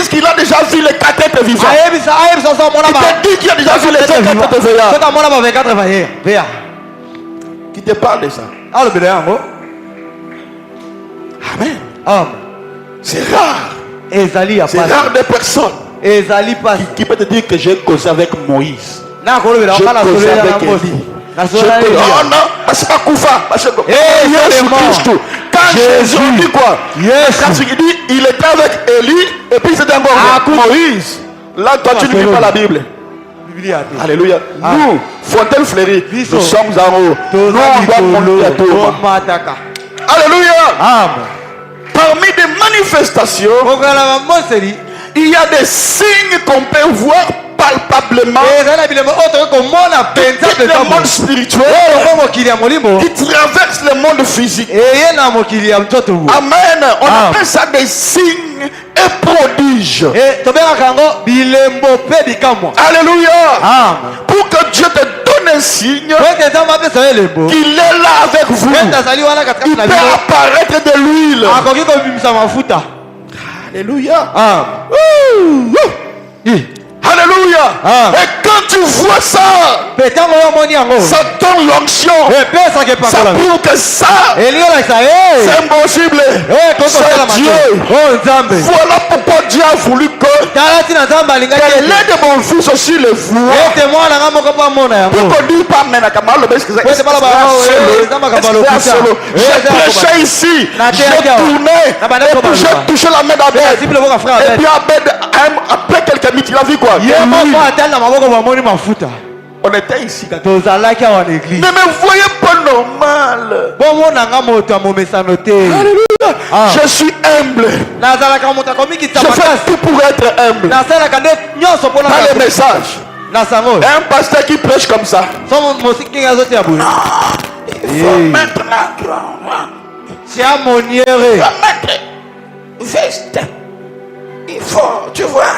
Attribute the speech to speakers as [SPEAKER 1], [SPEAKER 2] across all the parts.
[SPEAKER 1] disent qu'il a déjà vu les 4 êtres vivants. Il te dit qu'il a déjà vu les 4 êtres veillards. Qui te parle de ça? Amen. C'est rare. C'est rare des personnes qui peut te dire que j'ai causé avec Moïse. J'ai causé avec Élie. Oh non, c'est pas Koufa. Quand Jésus dit quoi? Quand il dit il était avec Élie et puis c'était encore Moïse. Là, toi tu ne lis pas la Bible. Alléluia. Nous, Fontaine Fleurie, nous sommes en haut. Nous, on doit monter à tout. Alléluia. Parmi des manifestations, il y a des signes qu'on peut voir palpablement qui le monde spirituel qui traverse le monde physique. Amen. On appelle ça des signes et prodiges. Alléluia. Pour que Dieu te donne un signe qu'il est là avec vous, il peut apparaître de l'huile. Alléluia. Alléluia. Et quand tu vois ça, ça donne l'onction. Ça prouve que ça, c'est impossible. C'est Dieu. Voilà pourquoi Dieu a voulu que l'un de mon fils aussi le voit. Pour qu'on dise pas j'ai prêché ici, j'ai tourné, et puis j'ai touché la main d'Abed. Et puis Abed, après quelques minutes, il a vu quoi? On était ici. Ne me voyez pas normal. Alléluia. Je suis humble. Je fais tout pour être humble. Dans les messages. Un pasteur qui prêche comme ça. Il faut mettre la grande. Il faut mettre veste. Il faut, tu vois.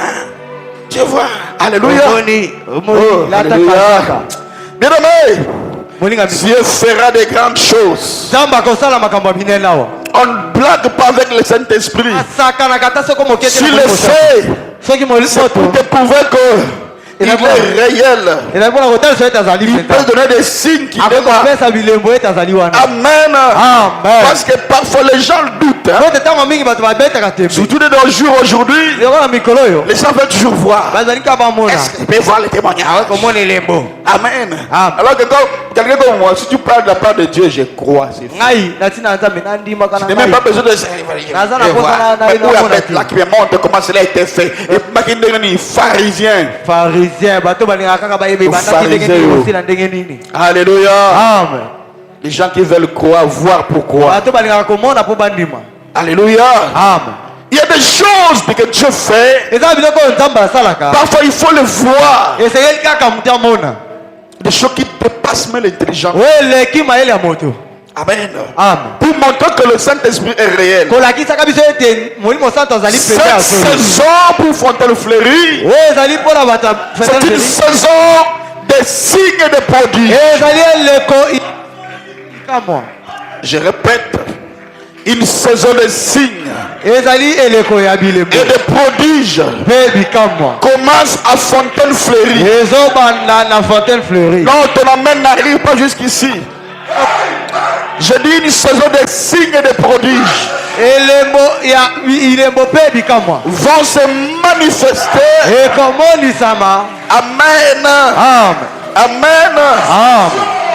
[SPEAKER 1] Alléluia. Alléluia. Bien-aimé, Dieu fera des grandes choses. On ne blague pas avec le Saint-Esprit. S'il le fait, c'est pour te prouver que il est réel. Il peut donner des signes qui démarrent. Amen. Parce que parfois les gens doutent. Surtout dans nos jours aujourd'hui, les gens veulent toujours voir. Est-ce qu'ils peuvent voir les témoignages? Amen. Alors que quand quelqu'un comme moi, si tu parles de la part de Dieu, je crois. C'est fou. Je n'ai même pas besoin de ça. Là qui me montre comment cela a été fait. Et puis, pharisien. Alléluia. Les gens qui veulent croire, voir pourquoi. Alléluia. Il y a des choses que Dieu fait. Parfois il faut le voir. Des choses qui dépassent même l'intelligence. Amen. Pour montrer que le Saint-Esprit est réel. Cette saison pour Fontaine Fleurie, c'est une saison de signes et de prodiges. Je répète, une saison de signes et de prodiges commence à Fontaine Fleurie. Non, ton amène n'arrive pas jusqu'ici. Je dis une saison de signes et de prodiges vont se manifester. Amen. Amen.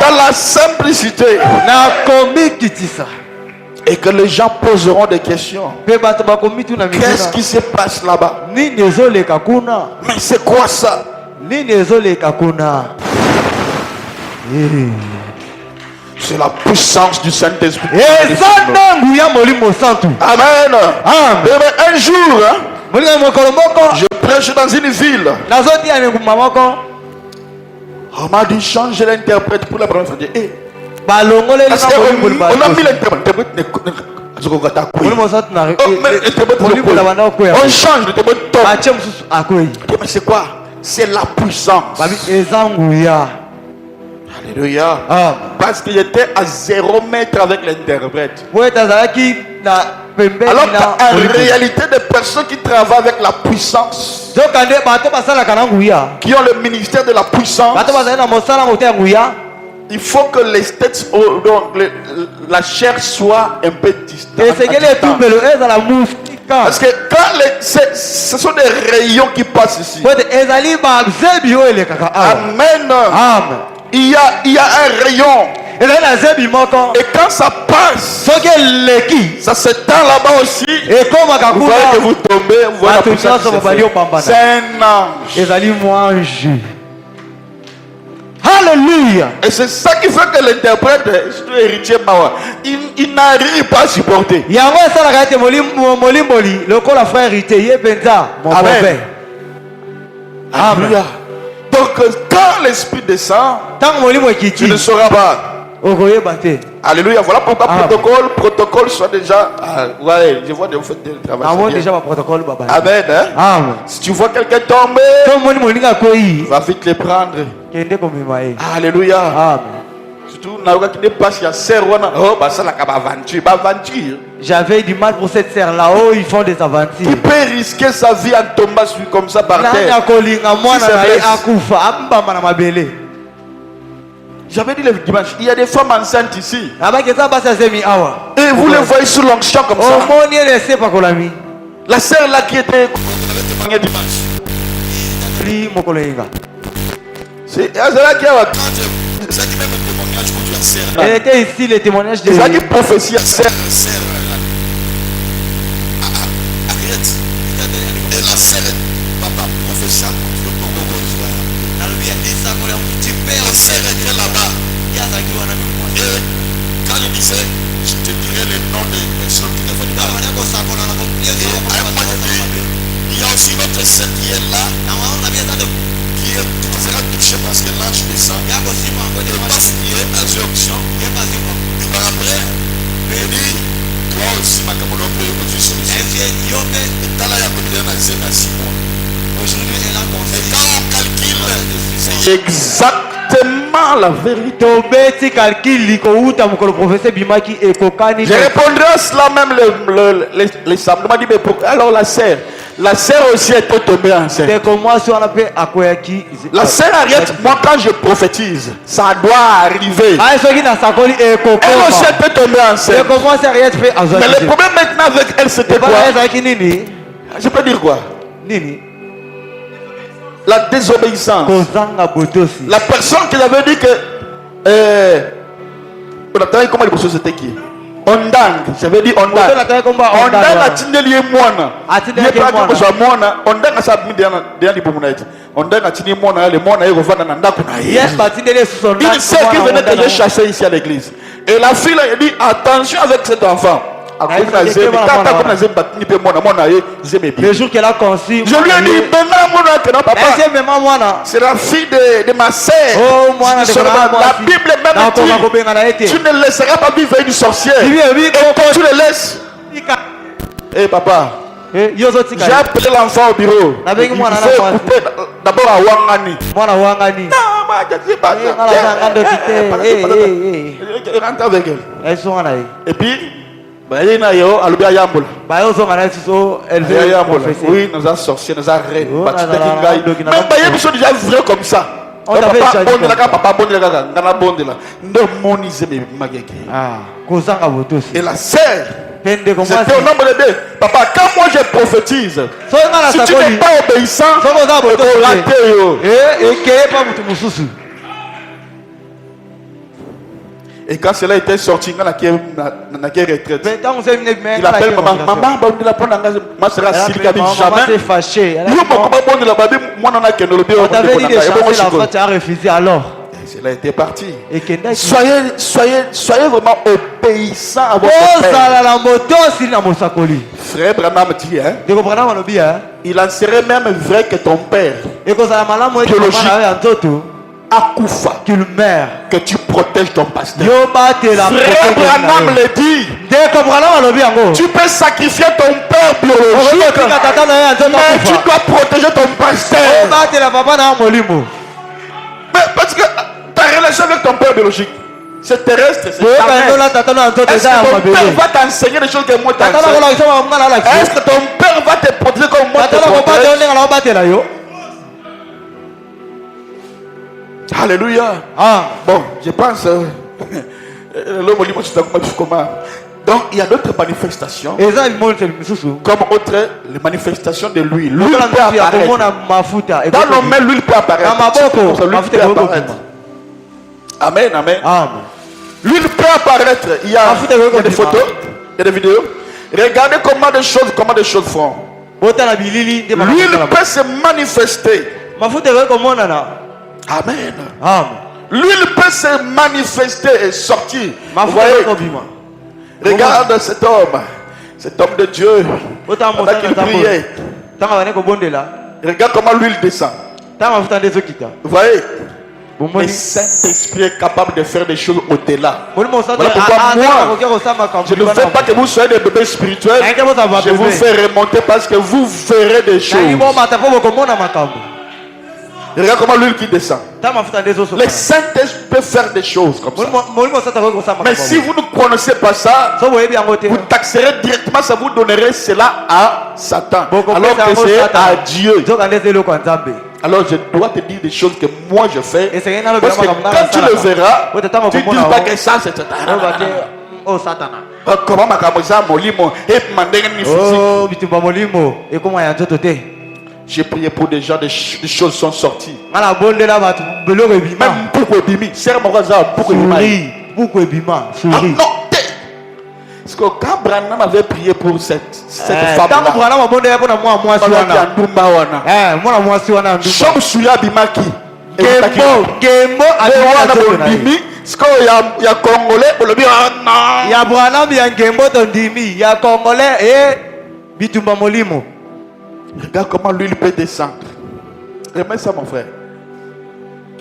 [SPEAKER 1] Dans la simplicité. Et que les gens poseront des questions. Qu'est-ce qui se passe là-bas? Mais c'est quoi ça? C'est la puissance du Saint-Esprit. Amen. Un jour, je prêche dans une ville. On m'a dit change l'interprète pour la première fois. On a mis l'interprète. On change l'interprète. Mais c'est quoi? C'est la puissance. Alléluia. Parce qu'il était à 0 mètre avec l'interprète. Alors qu'en réalité, des personnes qui travaillent avec la puissance, qui ont le ministère de la puissance, il faut que les têtes, la chair soit un peu distante. Parce que quand ce sont des rayons qui passent ici. Amen. Il y a un rayon. Et quand ça passe, ça s'étend là-bas aussi. Vous voyez que vous tombez, vous voyez la puissance. C'est un ange. Alléluia. Et c'est ça qui fait que l'interprète, héritier Mawa, il n'arrive pas à supporter. Amen. Alléluia. Donc quand l'esprit descend, tu ne sauras pas. Alléluia. Voilà pourquoi protocole soit déjà. Ouais, je vois que vous faites du travail. Amen. Hein? Amen. Si tu vois quelqu'un tomber, va vite le prendre. Alléluia. Amen. Surtout, qui n'est pas si j'avais du mal pour cette serre là-haut, ils font des aventures. Il peut risquer sa vie en tombant comme ça par terre. J'avais dit le dimanche, il y a des femmes enceintes ici. Et vous les voyez sous l'onction comme ça. La sœur là qui était dimanche. C'est là qui a elle était ici, le témoignage de la prophétie. Quand il disait, je te dirai le nom des personnes qui devaient dire. Il y a aussi notre sœur qui est là, qui sera touchée parce que l'ange descend. Et parce qu'il est à l'onction. Et par après, il dit, toi aussi, ma camarade, tu es solution. Et dans la yakoudé, on a 6 mois. Aujourd'hui, elle a confié. Et quand on calcule, c'est exactement la vérité. Je répondrai à cela même les samedis. M'a dit, mais pourquoi alors la sœur aussi était tombée enceinte. La sœur Ariette, moi quand je prophétise, ça doit arriver. Elle aussi était tombée enceinte. Mais le problème maintenant avec elle, c'était quoi? Je peux dire quoi? La désobéissance. La personne qui avait dit que comment les choses c'était qui? Ondang, j'avais dit Ondang. Ondang a tindeli mwana. Il pas que soit mwana. Ondang a sabi dia ni bomunaiti. Ondang a tindeli mwana, le mwana ego vanda na ndako na ye. Il sait qu'il venait que j'ai chassé ici à l'église. Et la fille a dit attention avec cet enfant. Le jour qu'elle a conçu, je lui ai dit papa, c'est la fille de ma sœur. La Bible même dit tu ne laisseras pas vivre une sorcière. Et quand tu le laisses, eh papa, j'ai appelé l'enfant au bureau. Il faut couper d'abord à Wangani. Rentre avec elle. Et puis oui, nous avons sorcier, nous avons reine. Même ils sont déjà vrais comme ça. Et la sœur, c'était au nombre de deux. Papa, quand moi je prophétise, si tu n'es pas obéissant, et quand cela était sorti, il a retraite. Il appelle maman, maman, ma sera jamais. On t'avait dit de changer l'enfant, tu as refusé alors. Cela était parti. Soyez vraiment obéissants à votre père. Frère Branham dit, il en serait même vrai que ton père biologique Akoufa, qu'il meurt, que tu protèges ton pasteur. Frère Branham le dit. Tu peux sacrifier ton père biologique, mais tu dois protéger ton pasteur. Mais parce que ta relation avec ton père biologique, C'est terrestre, c'est charnel. Est-ce que ton père va t'enseigner des choses que moi t'enseigne? Est-ce que ton père va te protéger comme moi te protège? Alléluia. Bon, je pense donc il y a d'autres manifestations comme autres les manifestations de l'huile. L'huile peut apparaître. Dans nos mains, l'huile peut apparaître. Amen, amen. L'huile peut apparaître. Il y a des photos, il y a des vidéos. Regardez comment des choses font. L'huile peut se manifester. Amen. L'huile peut se manifester et sortir. Vous voyez, regarde cet homme de Dieu. Pendant qu'il priait. Regarde comment l'huile descend. Vous voyez, le Saint-Esprit est capable de faire des choses au-delà. Voilà pourquoi moi, je ne veux pas que vous soyez des bébés spirituels. Je vous fais remonter parce que vous verrez des choses. Regarde comment l'huile qui descend. Le Saint-Esprit peut faire des choses comme ça. Mais si vous ne connaissez pas ça, vous taxerez directement, ça vous donnerait cela à Satan. Alors que c'est à Dieu. Alors je dois te dire des choses que moi je fais. Parce que quand tu le verras, tu ne dis pas que ça c'est Satan. Comment makamoza molimo et mandenge molimo. J'ai prié pour des gens, des choses sont sorties. Même pour Bimi, serre mon voisin pour Bimi. Non, parce que quand Branham avait prié pour cette femme-là, regarde comment l'huile peut descendre. Remets ça, mon frère.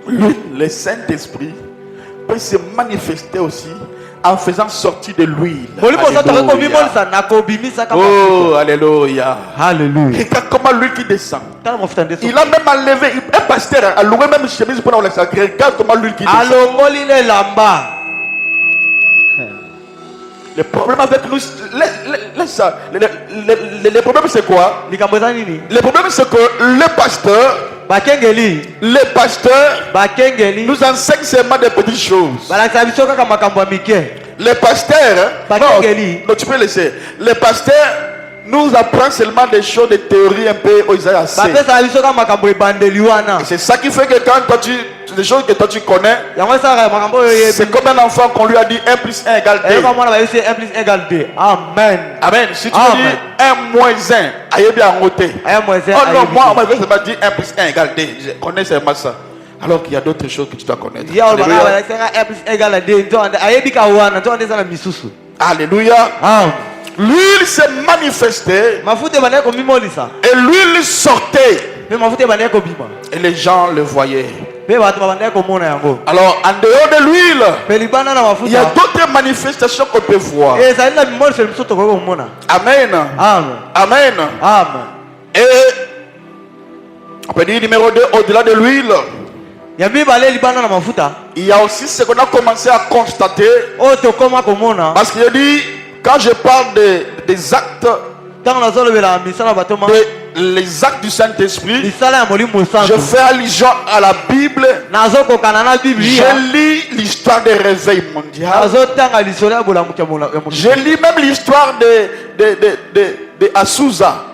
[SPEAKER 1] L'huile, le Saint-Esprit peut se manifester aussi en faisant sortir de l'huile. Oh, alléluia. Alléluia. Regarde comment l'huile qui descend. Il a même enlevé, un pasteur a loué même une chemise pour la sacrée. Regarde comment l'huile qui descend. Le problème avec nous, le problème c'est quoi? Le problème c'est que le pasteur nous enseigne seulement des petites choses. Le pasteur, non, tu peux laisser. Le pasteur nous apprend seulement des choses, des théories un peu aux Isaïe. C'est ça qui fait que quand des choses que toi tu connais, c'est comme un enfant qu'on lui a dit 1 plus 1 égale 2. Amen. Amen. Si tu dis 1 moins 1, aïe bien en côté. Oh non, moi, on m'a dit 1 plus 1 égale 2. Je connais seulement ça. Alors qu'il y a d'autres choses que tu dois connaître. Alléluia. L'huile s'est manifestée et l'huile sortait et les gens le voyaient. Alors en dehors de l'huile, il y a d'autres manifestations qu'on peut voir. Amen. Amen. Et on peut dire numéro 2, au-delà de l'huile, il y a aussi ce qu'on a commencé à constater. Parce qu'il dit, quand je parle des actes, les actes du Saint-Esprit, je fais allusion à la Bible. Je lis l'histoire des réveils mondiaux. Je lis même l'histoire de Azusa,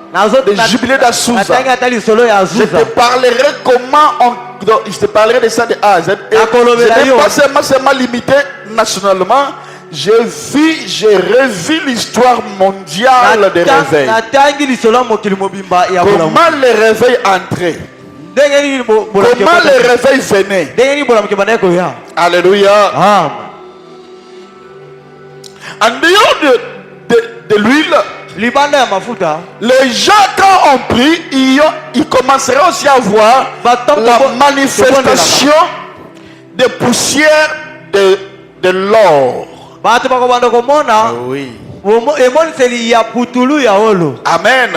[SPEAKER 1] des jubilés d'Azusa. Je te parlerai je te parlerai de ça de A à Z. Et je n'ai pas seulement limité nationalement. J'ai revu l'histoire mondiale des réveils. Comment les réveils entraient. Comment les réveils venaient. Alléluia. En dehors de l'huile, les gens quand on prie, ils commenceraient aussi à voir la manifestation des poussières de l'or. Oui. Amen.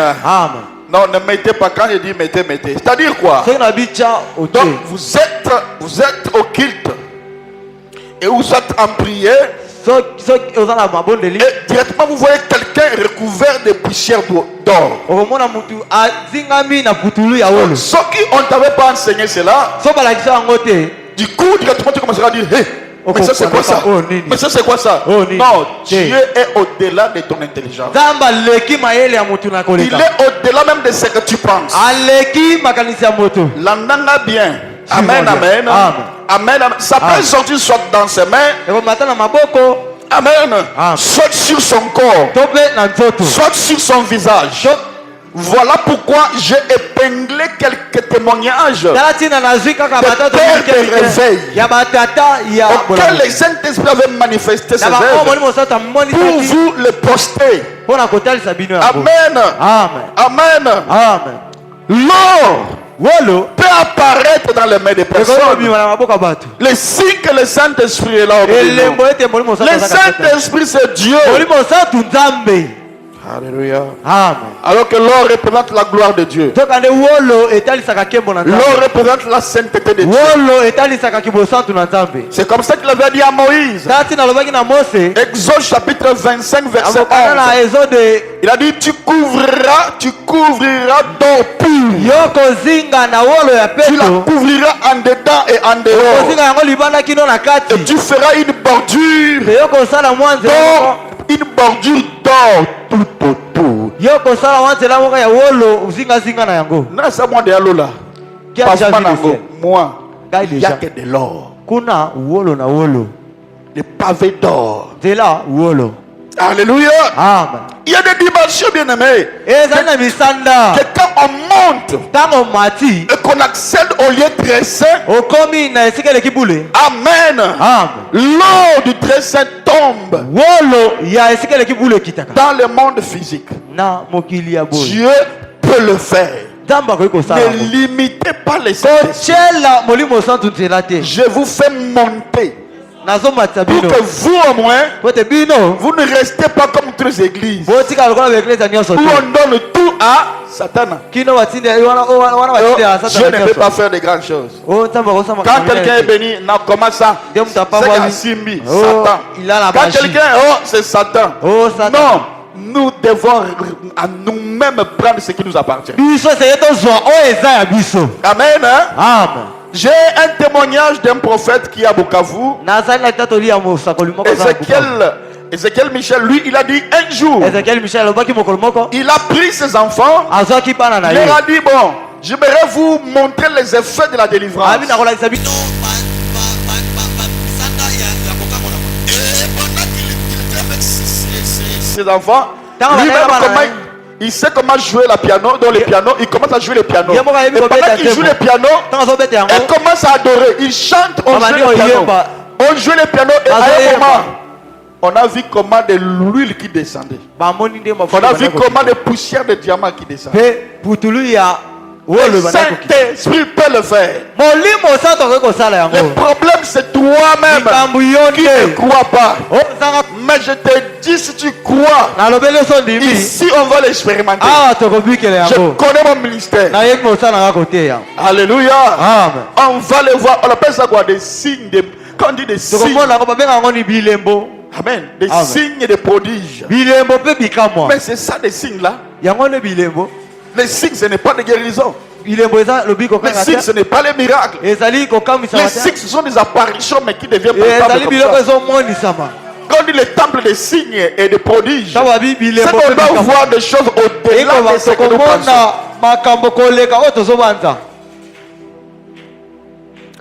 [SPEAKER 1] Non, ne mettez pas. Quand je dis mettez. C'est-à-dire quoi? Donc vous êtes au culte. et vous êtes en prière, et directement vous voyez quelqu'un recouvert de poussière d'or. Ceux qui on t'avait pas enseigné cela, du coup directement tu commenceras à dire hey, mais ça c'est quoi ça? Mais ça c'est quoi ça? Non, Dieu est au-delà de ton intelligence. Il est au-delà même de ce que tu penses. L'entendra bien. Amen, amen. Amen. Ça peut sortir soit dans ses mains. Amen. Soit sur son corps. Soit sur son visage. Voilà pourquoi j'ai épinglé quelques témoignages de pères de réveil auxquels les Saint-Esprit avait manifesté ses œuvres pour vous les poster. Amen. Amen. L'or peut apparaître dans les mains des personnes. Les signes que le Saint-Esprit est là. Le Saint-Esprit c'est Dieu. Alléluia. Amen. Alors que l'or représente la gloire de Dieu. L'or représente la sainteté de Dieu. C'est comme ça qu'il avait dit à Moïse. Exode chapitre 25 verset 11. Il a dit tu couvriras d'or pur. Tu la couvriras en dedans et en dehors. Et tu feras une bordure d'or. Une bordure d'or tout autour. Moi, il n'y a que de l'or. Des pavés d'or. Alléluia. Amen. Il y a des dimensions bien aimées. Que quand on monte et qu'on accède au lieu très saint, amen. L'eau du très saint tombe dans le monde physique. Dieu peut le faire. Ne limitez pas les saints. Je vous fais monter. Pour que vous au moins, vous ne restez pas comme toutes les églises où on donne tout à Satan. Dieu ne peut pas faire de grandes choses. Quand quelqu'un est béni, non, comment ça? C'est Simbi, Satan. Quand quelqu'un, oh, c'est Satan. Non, nous devons à nous-mêmes prendre ce qui nous appartient. Amen. Amen. J'ai un témoignage d'un prophète qui est à Bukavu. Ézéchiel Michel, lui, il a dit un jour, il a pris ses enfants, il leur a dit, bon, j'aimerais vous montrer les effets de la délivrance. Et pendant qu'il était avec ses enfants, lui-même, il sait comment jouer le piano, dans le piano, il commence à jouer le piano. Et pendant qu'il joue le piano, il commence à adorer. Il chante, on joue le piano. On joue le piano et à un moment, on a vu comment de l'huile qui descendait. On a vu comment de poussière de diamant qui descendait. Le Saint-Esprit peut le faire. Le problème c'est toi-même qui ne crois pas. Mais je te dis, si tu crois, ici on va l'expérimenter. Je connais mon ministère. Alléluia. On va le voir. On appelle ça quoi? Des signes. Quand on dit des signes, amen, des signes et des prodiges. Mais c'est ça des signes là. Les signes, ce n'est pas des guérisons. Les signes, ce n'est pas les miracles. Les signes, ce sont des apparitions, mais qui deviennent quand on dit le temple des signes et des prodiges, c'est qu'on doit voir des choses au-delà de ce que nous pensons.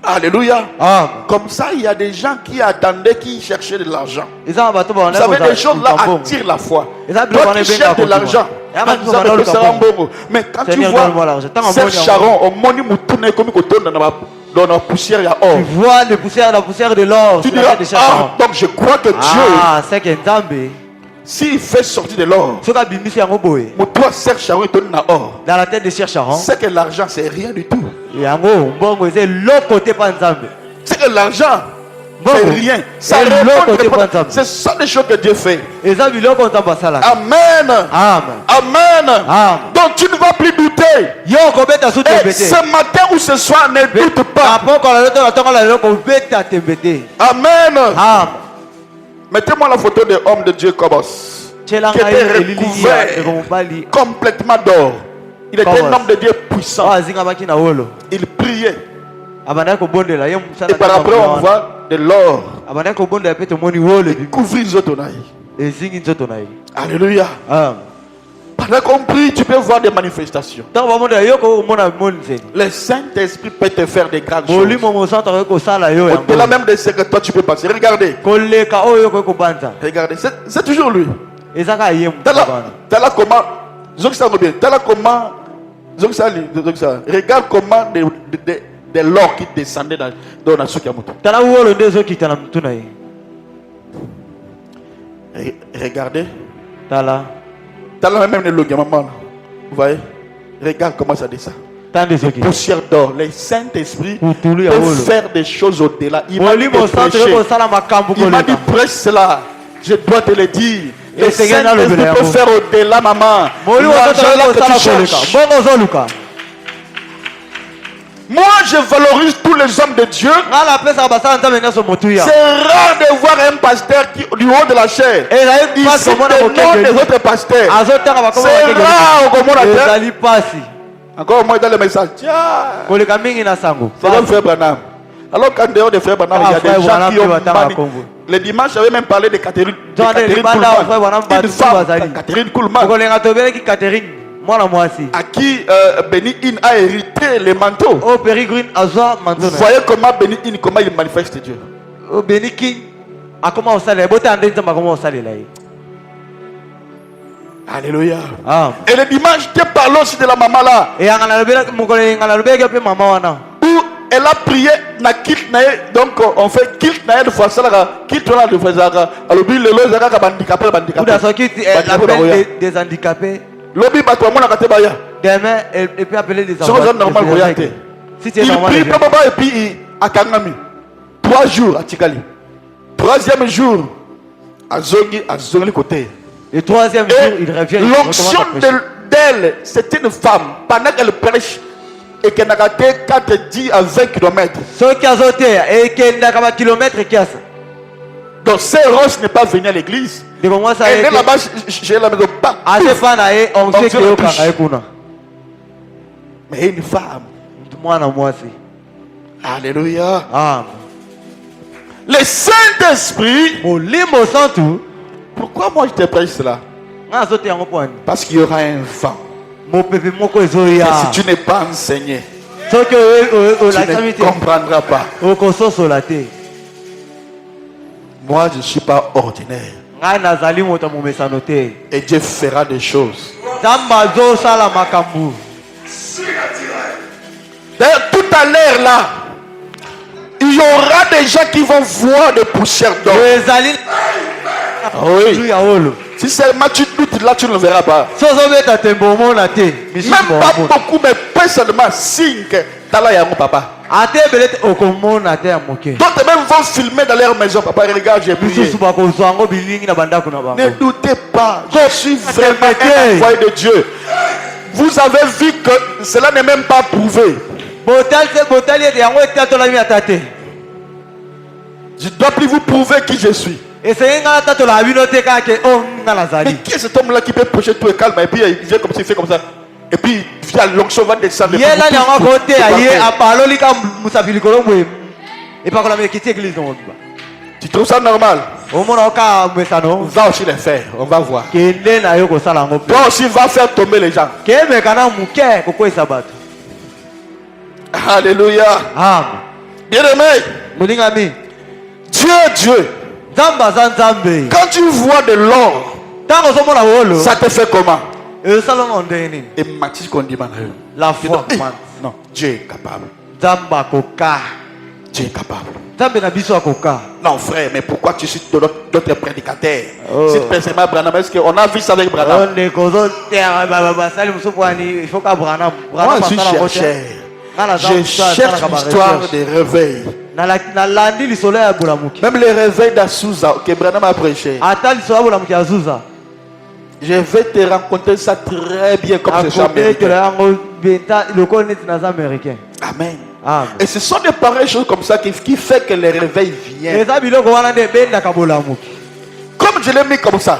[SPEAKER 1] Alléluia. Comme ça, il y a des gens qui attendaient, qui cherchaient de l'argent. Vous savez, des choses là attirent la foi. Toi qui cherches de l'argent, mais quand tu vois Serge Charon, au moni moutoune comme dans la poussière, il y a or.
[SPEAKER 2] Tu vois la poussière de l'or.
[SPEAKER 1] Tu diras, donc je crois que Dieu, s'il fait sortir de l'or, mon toi Serge Charon donne la or.
[SPEAKER 2] Dans la tête de Serge Charon,
[SPEAKER 1] c'est que l'argent c'est rien du tout. C'est que l'argent c'est rien. Ça c'est ça les choses que Dieu fait. Amen. Amen. Donc tu ne vas plus douter. Et ce matin ou ce soir, ne doute pas. Amen. Mettez-moi la photo de l'homme de Dieu Kobos, qui était recouvert complètement d'or. Il était un homme de Dieu puissant. Il priait. Et par après, on voit de l'or. Il couvrit Zotonaï. Alléluia. Pendant qu'on prie, tu peux voir des manifestations. Le Saint-Esprit peut te faire des grandes choses. Au-delà même de ce que toi tu peux passer. Regardez. Regardez. C'est toujours lui. T'as là comment. Regarde comment de l'or qui descendait dans la Soukiamoto. Regardez. T'as là même le maman. Vous voyez? Regarde comment ça descend. Poussière d'or. Le Saint-Esprit peut faire des choses au-delà. Il m'a dit prêche cela. Je dois te le dire. Le Saint-Esprit peut faire au-delà, maman. Moi, je valorise tous les hommes de Dieu. C'est rare de voir un pasteur qui, du haut de la chair, il cite le nom des autres pasteurs. C'est rare au monde. Encore au moins dans le message. C'est le frère Branham. Alors qu'en dehors de frère Branham, il y a des gens qui ont manié. Le dimanche, j'avais même parlé de Catherine Kuhlman. Une femme, Catherine Kuhlman, à qui Benny Hinn a hérité les manteaux. Vous voyez comment Benny Hinn, comment il manifeste Dieu. Alléluia. Et le dimanche, Dieu parle aussi de la maman là. Où elle a prié, donc on fait kilt nae de fois ça là, kilt là de fois ça là. Alors puis le loza ka handicapé.
[SPEAKER 2] Des handicapés.
[SPEAKER 1] Lobby bato amona katebaya.
[SPEAKER 2] Demain, elle peut appeler des
[SPEAKER 1] enfants. C'est normal pour y aller. Il prie papa et puis à Kangami. 3 jours à Tikali. 3e jour à Zongi côté.
[SPEAKER 2] Le 3e jour, il revient.
[SPEAKER 1] L'onction d'elle, c'était une femme. Pendant qu'elle prêche et qu'elle n'a gâté 4, 10 à 20 km. Donc ces roses n'est pas venu à l'église. Elle est là-bas, j'ai la maison pas. Mais une femme. Alléluia. Le Saint-Esprit. Pourquoi moi je te prêche cela? Parce qu'il y aura un vent. Et si tu n'es pas enseigné, tu ne comprendras pas. Moi je ne suis pas ordinaire. Et Dieu fera des choses. D'ailleurs, tout à l'heure là, il y aura des gens qui vont voir des poussières d'or. Oui. Si seulement tu doutes là, tu ne le verras pas. Même pas beaucoup, mais pas seulement 5. Tala ya mon papa. D'autres même vont filmer dans leur maison. Papa, regarde, j'ai prié. Ne doutez pas, je suis vraiment un envoyé de Dieu. Vous avez vu que cela n'est même pas prouvé. Je ne dois plus vous prouver qui je suis. Mais qui est cet homme-là qui peut prêcher tout et calme et puis il vient comme ça, il fait comme ça. Et puis l'onction va descendre. Tu trouves ça normal? Va aussi le faire, on va voir. Toi aussi va faire tomber les gens. Alléluia. Bien-aimé, Dieu. Quand tu vois de l'or, ça te fait comment? Et Mathis qu'on dit
[SPEAKER 2] la foi.
[SPEAKER 1] Non, Dieu est capable. Dieu est capable. Non frère, mais pourquoi tu cites d'autres prédicateurs? Cite personnellement Branham, est-ce qu'on a vu ça avec Branham? Moi je suis chercheur. Je cherche l'histoire des réveils. Même les réveils d'Azusa que Branham a prêché. Je vais te rencontrer ça très bien comme ce chant. Amen. Et ce sont des pareilles choses comme ça qui fait que les réveils viennent. Comme je l'ai mis comme ça.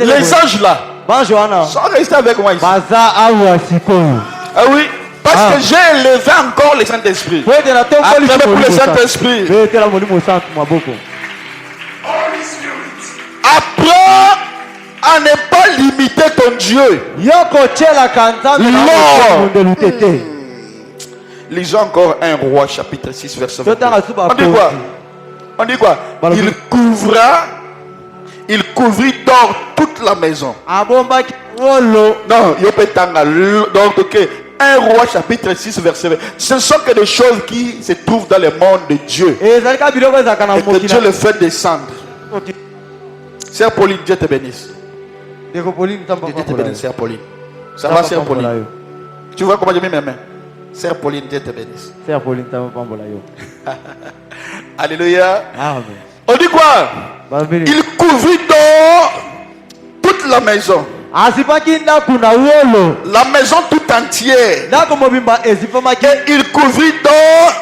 [SPEAKER 1] Les anges là sont restés avec moi ici. Ah oui. Parce que j'ai élevé encore le Saint-Esprit. Acclamez pour le Saint-Esprit. Apprends à ne pas limiter ton Dieu. Lisons encore 1 Roi chapitre 6 verset 22. On dit quoi? On dit quoi? Il couvrit d'or toute la maison. Non, donc ok. 1 Roi chapitre 6 verset 20. Ce ne sont que des choses qui se trouvent dans le monde de Dieu. Et que Dieu le fait descendre. Sœur Pauline, Dieu te bénisse. Dieu te bénisse, Sœur Pauline. Ça va, Sœur Pauline? Tu vois comment j'ai mis mes mains? Sœur Pauline, Dieu te bénisse. Alléluia. Amen. On dit quoi? Il couvrit d'or toute la maison. La maison tout entière. Et il couvrit d'or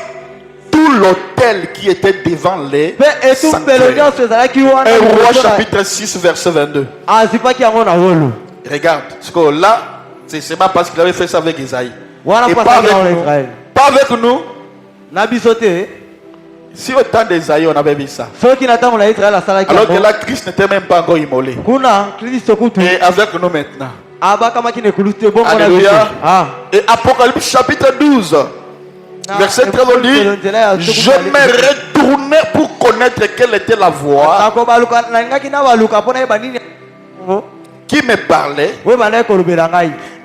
[SPEAKER 1] tout l'autel qui était devant les sanctuaires. 1 Roi chapitre 6 verset 22. Regarde, parce que là, c'est pas parce qu'il avait fait ça avec Isaïe. Et pas avec nous. Pas avec nous. Si au temps d'Isaïe on avait vu ça. Alors que là Christ n'était même pas encore immolé. Et avec nous maintenant. Alléluia. Et Apocalypse chapitre 12 verset 13 on dit: je me retournais pour connaître quelle était la voix qui me parlait.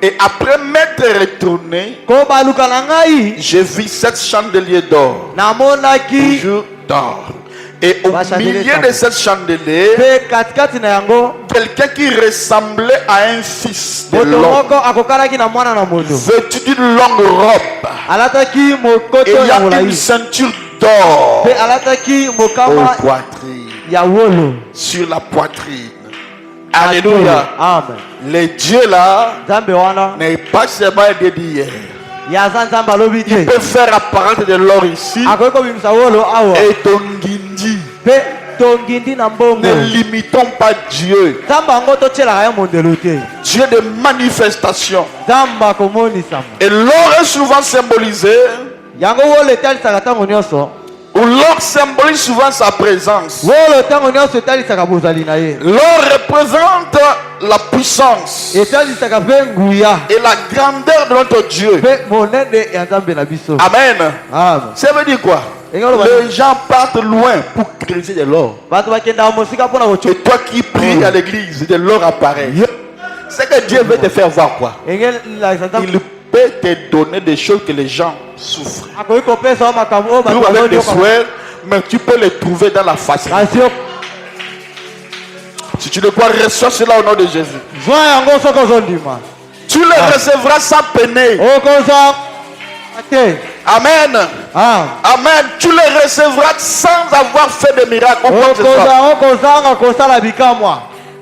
[SPEAKER 1] Et après m'être retourné, j'ai vu 7 chandeliers d'or. Toujours d'or. Et au milieu de cette chandelier, quelqu'un qui ressemblait à un fils de l'homme, vêtu d'une longue robe, et il y a une ceinture d'or aux poitrines, sur la poitrine. Alléluia. Amen. Le Dieu là n'est pas seulement un Dieu d'hier. Il peut faire apparaître de l'or ici et ton guindi. Ne limitons pas Dieu. Dieu de manifestation. Et l'or est souvent symbolisé. Ou l'or symbolise souvent sa présence. L'or représente la puissance et la grandeur de notre Dieu. Amen. Ça veut dire quoi? Les gens partent loin pour creuser de l'or. Et toi qui pries à l'église, de l'or apparaît. C'est que Dieu veut te faire voir quoi? Il peut te donner des choses que les gens souffrent. Avec des souhaits, mais tu peux les trouver dans la facilité. Si tu ne crois, reçois cela au nom de Jésus. Tu les recevras sans peiner. Amen. Amen. Tu les recevras sans avoir fait de miracle.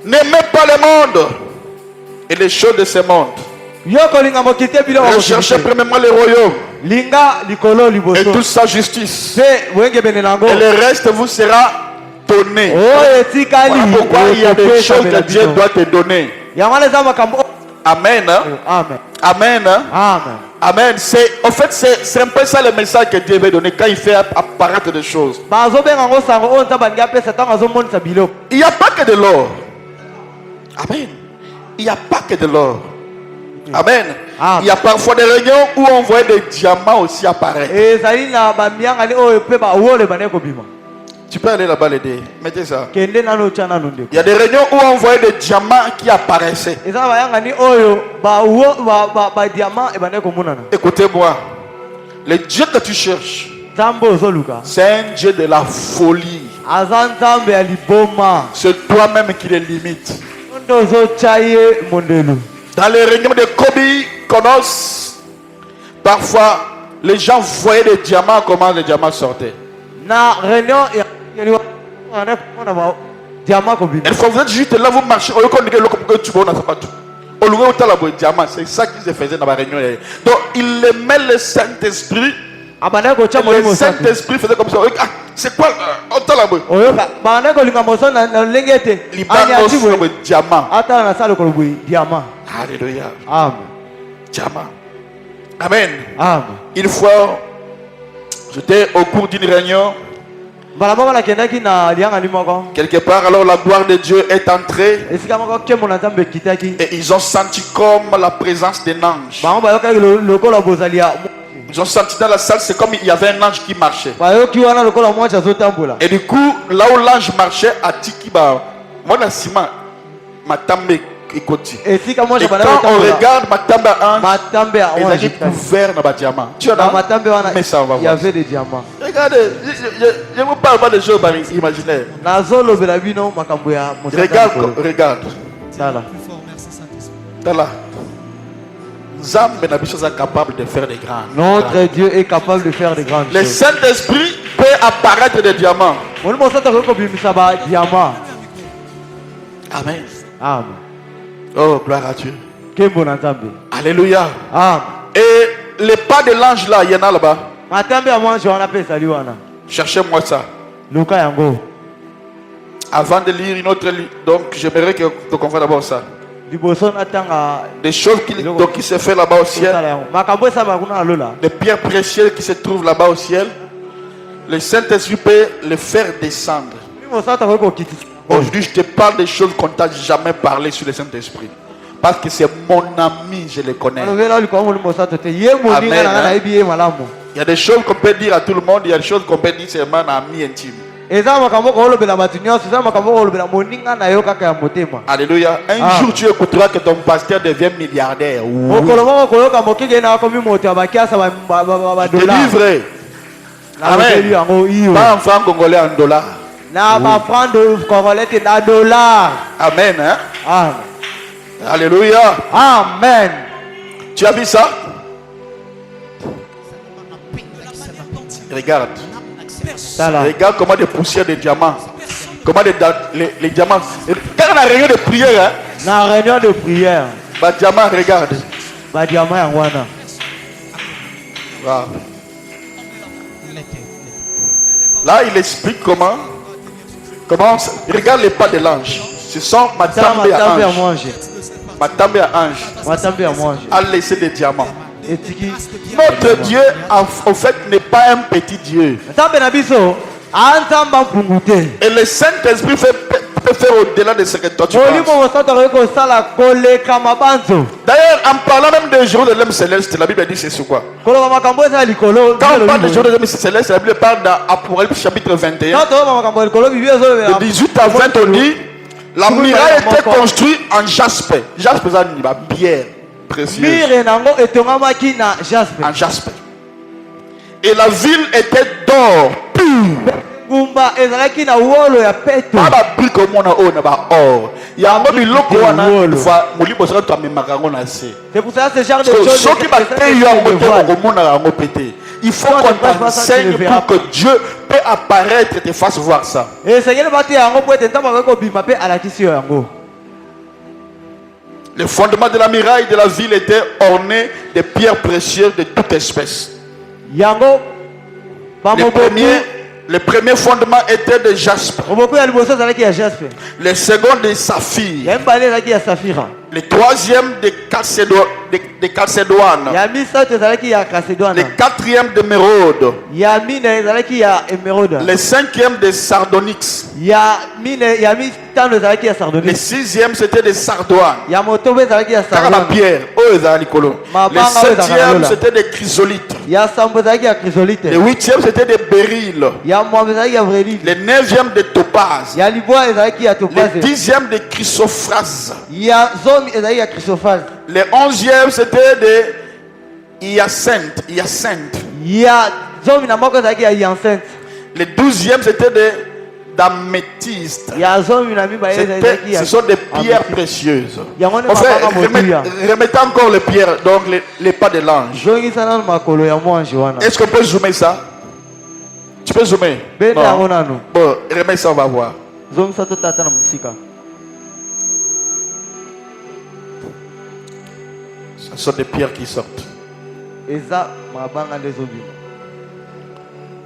[SPEAKER 1] N'aimez pas le monde et les choses de ce monde. Recherchez premièrement le royaume et toute sa justice, et le reste vous sera donné. Voilà pourquoi il y a des choses que Dieu doit te donner. Amen. Amen. Amen. En fait, c'est un peu ça le message que Dieu veut donner quand il fait apparaître des choses. Il n'y a pas que de l'or. Amen. Il n'y a pas que de l'or. Amen. Il y a parfois des réunions où on voit des diamants aussi apparaître. Tu peux aller là-bas l'aider. Mettez ça. Il y a des réunions où on voit des diamants qui apparaissaient. Écoutez-moi. Le Dieu que tu cherches, c'est un Dieu de la folie. C'est toi-même qui les limites. Dans les réunions de Kobe, Konos, parfois les gens voyaient des diamants, comment les diamants sortaient. Il faut vous êtes juste là, vous marchez. C'est ça qu'ils se faisaient dans la réunion. Donc il aimait le Saint-Esprit. Le Saint-Esprit faisait comme ça. Ah, c'est quoi diamant. Alléluia.
[SPEAKER 2] Amen.
[SPEAKER 1] Diamant. Amen.
[SPEAKER 2] Amen.
[SPEAKER 1] Une fois, j'étais au cours d'une réunion. Quelque part, alors la gloire de Dieu est entrée. Et ils ont senti comme la présence d'un ange. Ils ont senti dans la salle, c'est comme il y avait un ange qui marchait. Et du coup, là où l'ange marchait, à Tikiba, moi, la ciment, ma tambe. Et quand on regarde Matamba ange, il a été couvert dans le diamant. Tu as mais ça, on va voir.
[SPEAKER 2] Il y avait des diamants.
[SPEAKER 1] Regardez, je ne vous parle pas de choses imaginaires. Regarde. Tala. Zambe est capable de faire des grands.
[SPEAKER 2] Notre Dieu est capable de faire des grandes choses.
[SPEAKER 1] Le Saint-Esprit peut apparaître des diamants. Amen.
[SPEAKER 2] Amen.
[SPEAKER 1] Oh, gloire à Dieu. Alléluia.
[SPEAKER 2] Amen.
[SPEAKER 1] Et les pas de l'ange là, il y en a là-bas. Cherchez-moi ça. Avant de lire une autre livre, donc j'aimerais que qu'on fasse d'abord ça. Des choses qui se fait là-bas au ciel. Des pierres précieuses qui se trouvent là-bas au ciel. Le Saint-Esprit peut les faire descendre. Aujourd'hui, je te parle des choses qu'on t'a jamais parlé sur le Saint-Esprit. Parce que c'est mon ami, je le connais. Amen, hein? Il y a des choses qu'on peut dire à tout le monde, il y a des choses qu'on peut dire seulement à un ami intime. Alléluia. Un jour, tu écouteras que ton pasteur devient milliardaire. Oui. Je te livre. Amen. Pas en franc congolais, en dollars. Amen. Hein?
[SPEAKER 2] Amen.
[SPEAKER 1] Alléluia.
[SPEAKER 2] Amen.
[SPEAKER 1] Tu as vu ça? Regarde. Regarde comment des poussières de diamants. Comment les diamants. Quand on a réunion de prière. Hein?
[SPEAKER 2] La réunion de prière.
[SPEAKER 1] Bah, diamant, regarde.
[SPEAKER 2] Bah, diamant, Yangwana.
[SPEAKER 1] Wow. Là, il explique comment. Regarde les pas de l'ange. Ce sont Matambe à ange. Matambe à ange. A laissé des diamants. Notre Dieu, en fait, n'est pas un petit Dieu. Et le Saint-Esprit peut faire au-delà de ce que toi tu penses. D'ailleurs, en parlant même de Jérusalem céleste, la Bible dit c'est quoi? Quand on parle de Jérusalem céleste, la Bible parle d'Apocalypse chapitre 21. De 18 à 20, on dit la muraille était construite en jaspe. Jaspe, c'est une pierre précieuse. En jaspe. Et la ville était d'or pur. Pas la brique comme on a or. Il y a un peu de l'eau qu'on a.
[SPEAKER 2] C'est pour ça que ce genre de choses.
[SPEAKER 1] Il faut qu'on t'enseigne pour que Dieu peut apparaître et te fasse voir ça. Le fondement de la muraille de la ville était orné de pierres précieuses de toute espèce. Le premier fondement était de jaspe. Le second de saphir. Le troisième de calcédoine. Le quatrième d'émeraude. Le cinquième de sardonyx. Le sixième c'était de sardoine. Le septième c'était de chrysolite. Le huitième c'était de béryl. Le neuvième de topaz. Le dixième de chrysophrase. Le onzième c'était de hyacinthe. Le douzième c'était d'améthyste. Ce sont des pierres précieuses. Enfin, remettez encore les pierres, donc les pas de l'ange. Est-ce qu'on peut zoomer ça? Tu peux zoomer? Non. Bon, remets ça, on va voir. Ce sont des pierres qui sortent.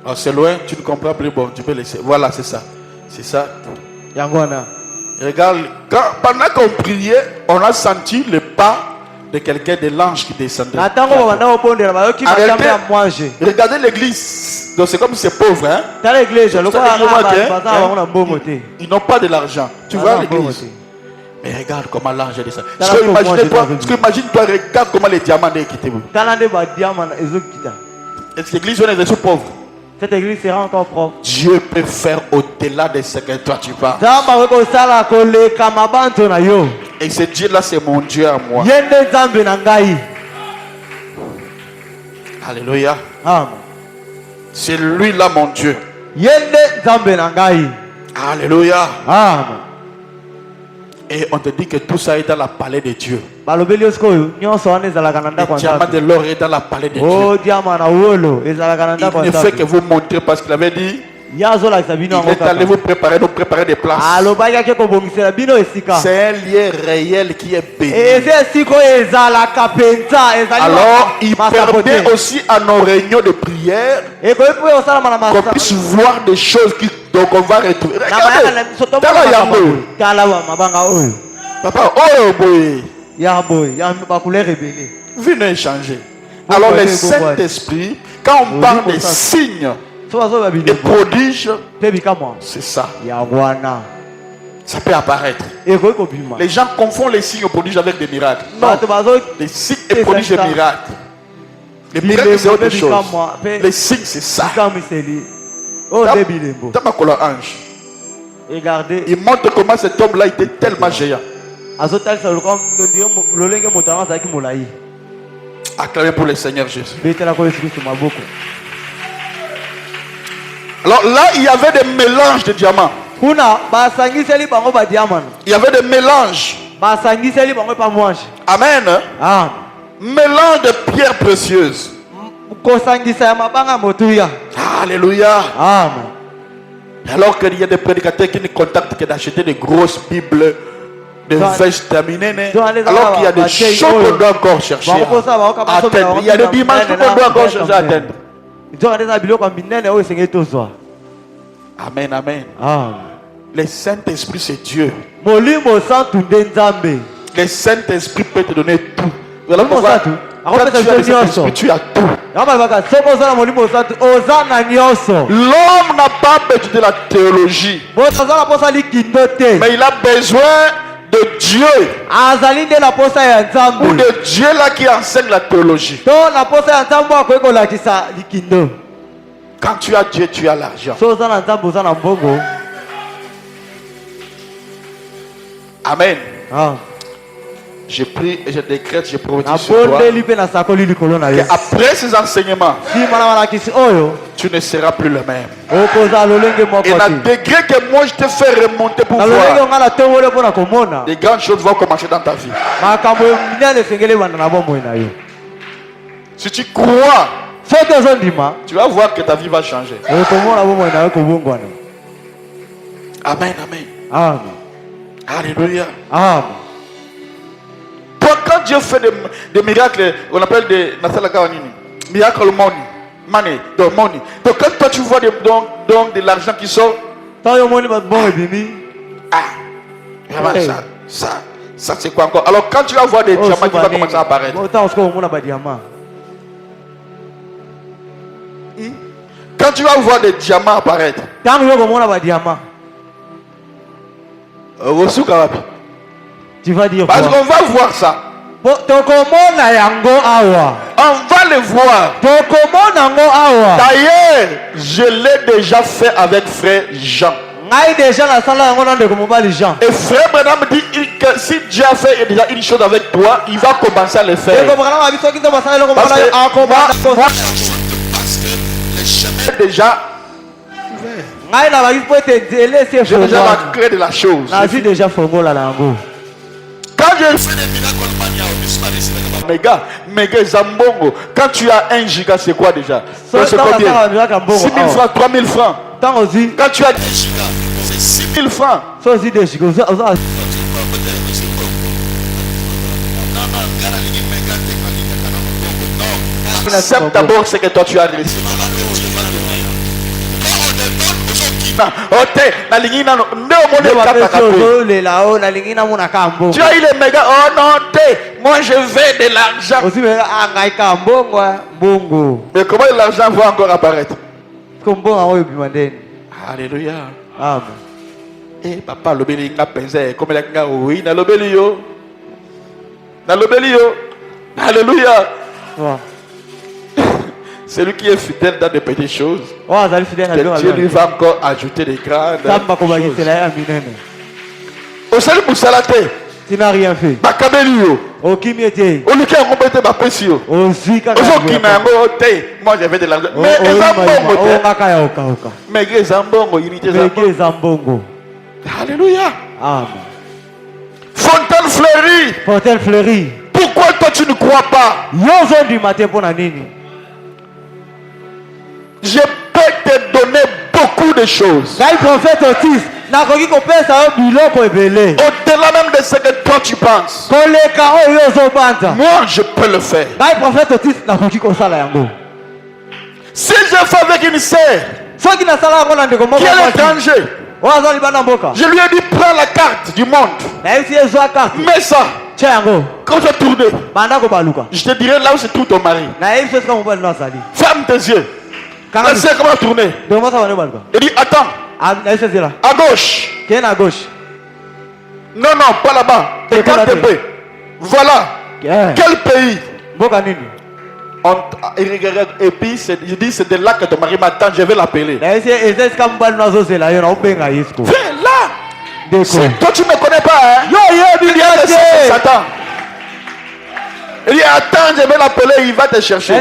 [SPEAKER 1] Alors c'est loin, tu ne comprends plus. Bon, tu peux laisser. Voilà, c'est ça. C'est ça. Regarde, pendant qu'on priait, on a senti le pas de quelqu'un, de l'ange qui descendait. Regardez l'église. Donc c'est comme c'est pauvre. Hein? Ils n'ont pas de l'argent. Tu vois l'église. Mais regarde comment l'ange descend. Imagine-toi, regarde comment les diamants ont quitté vous. Est-ce que l'église est sous pauvre?
[SPEAKER 2] Cette église sera encore propre.
[SPEAKER 1] Dieu peut faire au-delà de ce que toi tu penses. Et ce Dieu-là, c'est mon Dieu à moi. Alléluia. C'est lui-là, mon Dieu. Alléluia. Et on te dit que tout ça est dans la palais de Dieu. Le diamant de l'or est dans la palais de Dieu. Il ne fait que vous montrer parce qu'il avait dit. Il est allé vous préparer des places. C'est un lieu réel qui est béni. Alors, il permet aussi à nos réunions de prière qu'on puisse voir des choses donc on va retrouver. Regardez, papa, venez échanger. Alors, le Saint-Esprit, quand on parle des signes, des prodiges, c'est ça. Ça peut apparaître. Les gens confondent les signes et prodiges avec des miracles. Non, les signes et prodiges et miracles. Les miracles, c'est autre chose. Les signes, c'est ça. Ange. Il montre comment cet homme-là était tellement géant. Acclamez pour le Seigneur Jésus. Alors là, il y avait des mélanges de diamants. Il y avait des mélanges. Amen. Mélange de pierres précieuses. Alléluia. Alors qu'il y a des prédicateurs qui ne contactent que d'acheter des grosses Bibles, des vestaminés. Alors qu'il y a des choses qu'on doit encore chercher à atteindre. Il y a des dimanches qu'on doit encore chercher à atteindre. Amen, amen. Le Saint-Esprit, c'est Dieu. Le Saint-Esprit peut te donner tout. Voilà pourquoi, quand tu as le Saint-Esprit, tu as tout. L'homme n'a pas besoin de la théologie, mais il a besoin de Dieu, ou de Dieu là qui enseigne la théologie. Quand tu as Dieu, tu as l'argent. Amen. Je prie et je décrète, je prophétise sur toi qu'après ces enseignements, tu ne seras plus le même. Et la degré que moi je te fais remonter pour voir, des grandes choses vont commencer dans ta vie. Si tu crois, tu vas voir que ta vie va changer. Amen, amen. Alléluia. Quand Dieu fait des miracles, on appelle des miracles money. Donc quand toi tu vois donc de l'argent qui sort, ça c'est quoi encore? Alors quand tu vas voir des diamants qui vont commencer à apparaître. Quand tu vas voir des diamants apparaître,
[SPEAKER 2] tu vas dire
[SPEAKER 1] parce qu'on va voir ça. On va le voir. D'ailleurs, je l'ai déjà fait avec frère Jean. Et frère Branham dit que si Dieu a fait déjà une chose avec toi, il va commencer à le faire. Parce que les chemins déjà j'ai déjà la clé de la chose. Quand je fais des miracles, méga Zambongo, quand tu as 1 giga, c'est quoi déjà? C'est combien? 6 000 francs, 3 000 francs. Quand tu as 10 gigas, c'est 6 000 francs. Accepte d'abord ce que toi tu as reçu. Tu as eu les méga. Oh non, moi je veux de l'argent. Mais comment l'argent va encore apparaître? Alléluia.
[SPEAKER 2] Amen.
[SPEAKER 1] Eh papa lobeli nga penze comme la nga oui na lobeli yo. Na lobeli yo. Alléluia. Celui qui est fidèle dans des petites choses, Dieu lui va encore ajouter des grandes choses. Au salut pour salater.
[SPEAKER 2] Tu n'as rien fait.
[SPEAKER 1] Moi j'avais de l'argent. Mais alléluia.
[SPEAKER 2] Amen.
[SPEAKER 1] Fontaine fleurie.
[SPEAKER 2] Fontaine fleurie.
[SPEAKER 1] Pourquoi toi tu ne crois pas? Je peux te donner beaucoup de choses. Au-delà même de ce que toi tu penses. Moi je peux le faire. Si je fais avec une sœur qui est étranger, je lui ai dit prends la carte du monde. Mets ça. Quand tu as tourné, je te dirai là où se trouve ton mari. Ferme tes yeux. Laissez comment tourner. Il dit attends. À gauche. Non, pas là-bas. Regarde un peu. Voilà. Quel pays? Et puis je dis c'est de là que ton mari m'attend. Je vais l'appeler. Viens là. Toi tu ne me connais pas, hein? Il dit Satan. Il dit attends, je vais l'appeler, il va te chercher.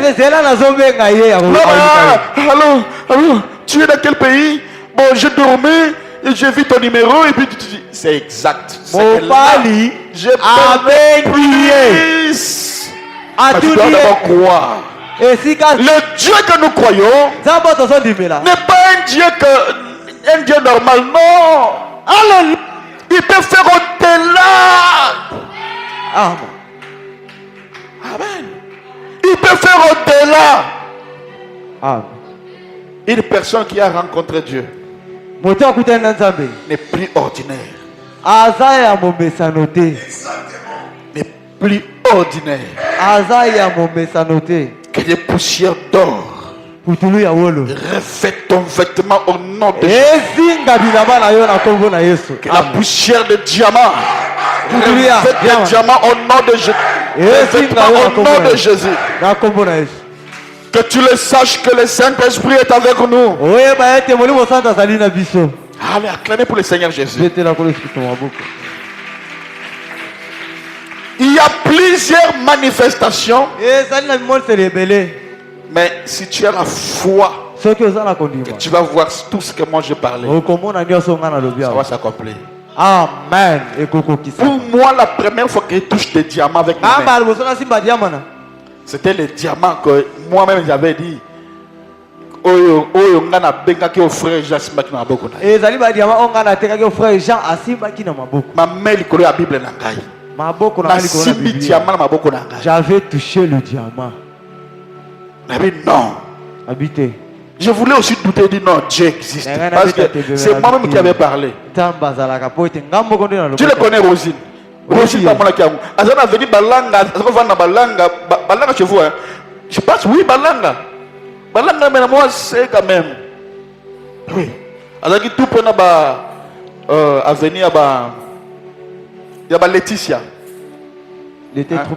[SPEAKER 1] Allô, tu es dans quel pays? Bon, je dormais et j'ai vu ton numéro et puis tu dis c'est exact. Je peux prier. Tu dois d'abord croire. Le Dieu que nous croyons n'est pas un Dieu normal, non. Alors, il peut faire au-delà. Amen. Il peut faire au-delà. Une personne qui a rencontré Dieu n'est plus ordinaire. N'est plus ordinaire. Que des poussières d'or refait ton vêtement au nom de Jésus. Que la poussière de diamant refait des diamants au nom de Jésus. Au nom de Jésus. Que tu le saches que le Saint-Esprit est avec nous. Allez, acclamez pour le Seigneur Jésus. Il y a plusieurs manifestations. Mais si tu as la foi, tu vas voir tout ce que moi je parlais. Ça va s'accomplir.
[SPEAKER 2] Amen.
[SPEAKER 1] Pour moi, la première fois que je touche des diamants avec mes mains, c'était les diamants que moi-même j'avais dit. Ma main la Bible
[SPEAKER 2] j'avais touché le diamant.
[SPEAKER 1] Non.
[SPEAKER 2] Habité.
[SPEAKER 1] Je voulais aussi douter du non, Dieu existe. Parce que c'est moi-même qui avais parlé. Tu le connais, Rosine? Rosine, Azana venu Balanga, Balanga chez vous. Je pense, oui, Balanga. Balanga, mais moi, c'est quand même. Oui. Alors, tout pour à venir à Laetitia.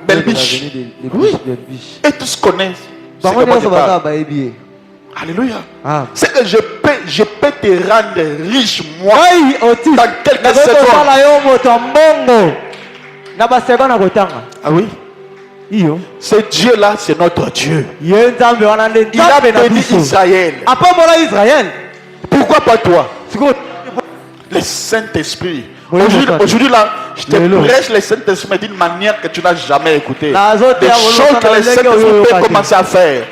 [SPEAKER 1] Belle biche. Oui. Et tous connaissent. C'est que moi je parle. Alléluia. C'est que je peux te rendre riche, moi, dans quelques secondes. Ah oui? Ce Dieu-là, c'est notre Dieu. Il a béni Israël. Pourquoi pas toi? Le Saint-Esprit. Aujourd'hui là, je te prêche le Saint-Esprit d'une manière que tu n'as jamais écouté. Des choses que le Saint-Esprit peut commencer à faire.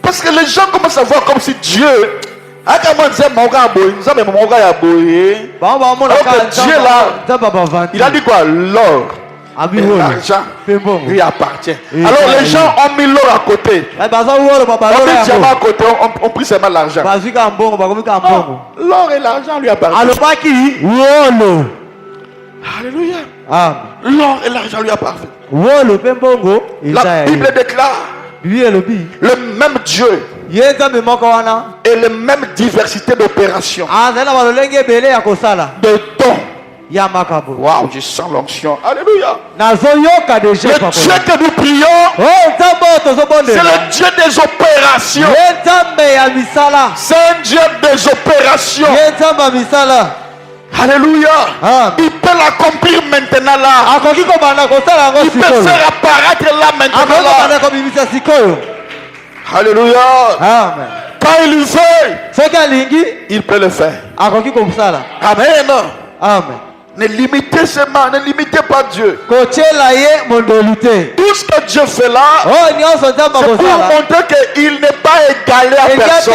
[SPEAKER 1] Parce que les gens commencent à voir comme si Dieu Dieu là, il a dit quoi? L'or et l'argent lui appartient. Alors les gens ont mis l'or à côté. On met diamant à côté, on pris seulement l'argent. L'or et l'argent lui appartiennent. Alléluia. L'or et l'argent lui appartiennent. La Bible déclare le même Dieu et la même diversité d'opérations, de dons. Waouh, je sens l'onction. Alléluia. Le Dieu que nous prions, c'est le Dieu des opérations. C'est un Dieu des opérations. Alléluia. Il peut l'accomplir maintenant là. Il peut faire apparaître là maintenant là. Alléluia. Quand il veut, il peut le faire. Amen. Ne limitez seulement, ne limitez pas Dieu. Tout ce que Dieu fait là, c'est pour montrer qu'il n'est pas égalé à personne.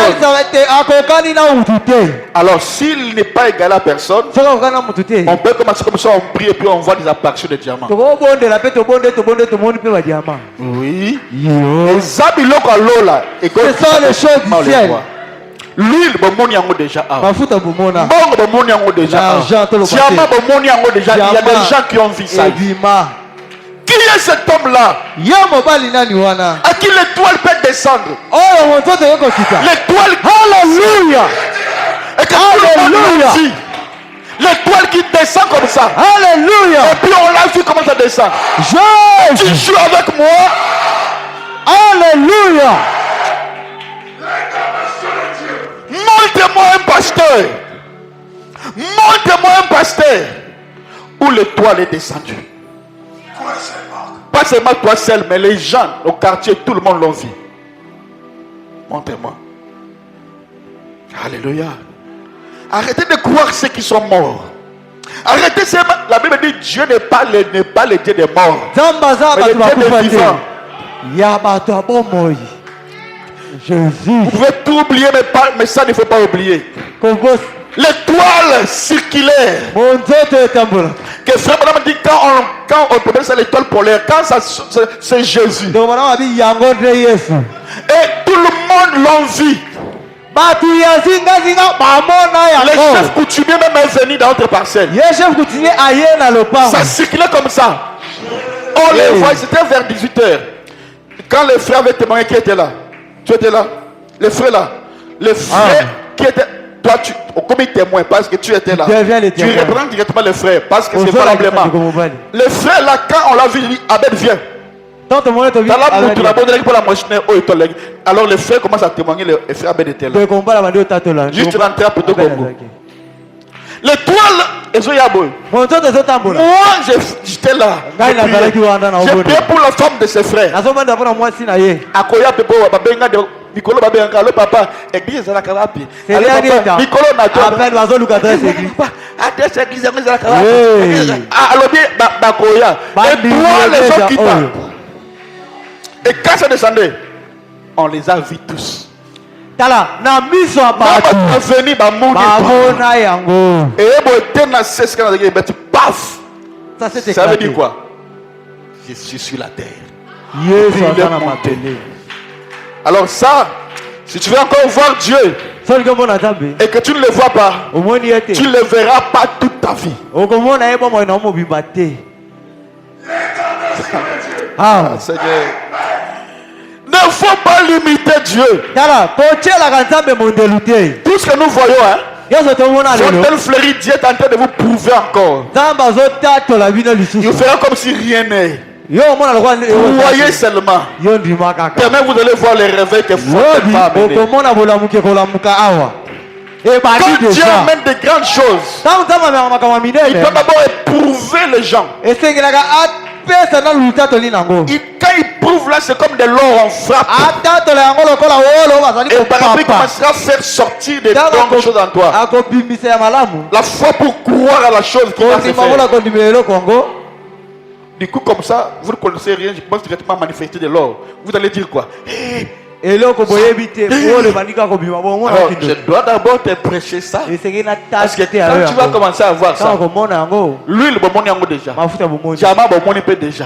[SPEAKER 1] Alors s'il n'est pas égalé à personne, on peut commencer comme ça, on prie et puis on voit des apparitions de diamants. Oui.
[SPEAKER 2] Ce sont les choses du ciel.
[SPEAKER 1] L'huile, déjà. Déjà. Il y a des gens qui ont vu ça. Qui est cet homme-là? À qui l'étoile peut descendre? L'étoile. Alléluia. Alléluia. L'étoile qui descend comme ça. Alléluia. Et puis on l'a vu comment ça descend. Tu joues avec moi. Alléluia. Montre-moi un pasteur. Montre-moi un pasteur où l'étoile est descendue. Pas seulement toi seul, mais les gens au quartier, tout le monde l'ont vu. Montre-moi. Alléluia. Arrêtez de croire ceux qui sont morts. Arrêtez seulement. La Bible dit Dieu n'est pas le Dieu des morts, mais le Dieu des vivants. Jésus. Vous pouvez tout oublier, mais ça, il ne faut pas oublier. L'étoile circulaire. Que Frère Branham dit quand on peut ça l'étoile polaire, quand ça c'est Jésus. Et tout le monde l'ont vu. Les chefs coutumiers même est venu dans notre parcelle. Ça circulait comme ça. On les voit, c'était vers 18h. Quand les frères avaient témoigné, qui était là? Tu étais là? Les frères là? Les frères qui étaient... Toi, comme témoin, parce que tu étais là. Tu reprends directement les frères, parce que c'est probablement. Les frères là, quand on l'a vu, il dit, Abed, viens. Alors les frères commencent à témoigner, les frères Abed étaient là. Juste rentrer pour tout Congo. L'étoile, moi j'étais là. J'ai prié pour la femme de ses frères. Akoya Pepo, Nicolo Babenga, le papa, église à la Carapi. Nicolo et quand ça descendait, on les a vus tous. Paf! Ça veut dire quoi? Je suis sur la terre. Alors ça, si tu veux encore voir Dieu et que tu ne le vois pas, tu ne le verras pas toute ta vie. Seigneur, ne faut pas limiter Dieu. Tout ce que nous voyons, Fontaine Fleury, Dieu est en train de vous prouver encore. Il fera comme si rien n'est. Vous voyez seulement. Demain vous allez voir les réveils que Fontaine va amener. Quand Dieu amène de grandes choses, il peut d'abord éprouver les gens. Quand il prouve là, c'est comme de l'or en frappe. Et par après, il commencera à faire sortir des bonnes choses en toi. La foi pour croire à la chose qui va se faire. Du coup, comme ça, vous ne connaissez rien, je pense directement manifester de l'or. Vous allez dire quoi? Alors, je dois d'abord te prêcher ça. Parce que quand tu vas commencer à voir ça, l'huile, déjà. Jama, déjà.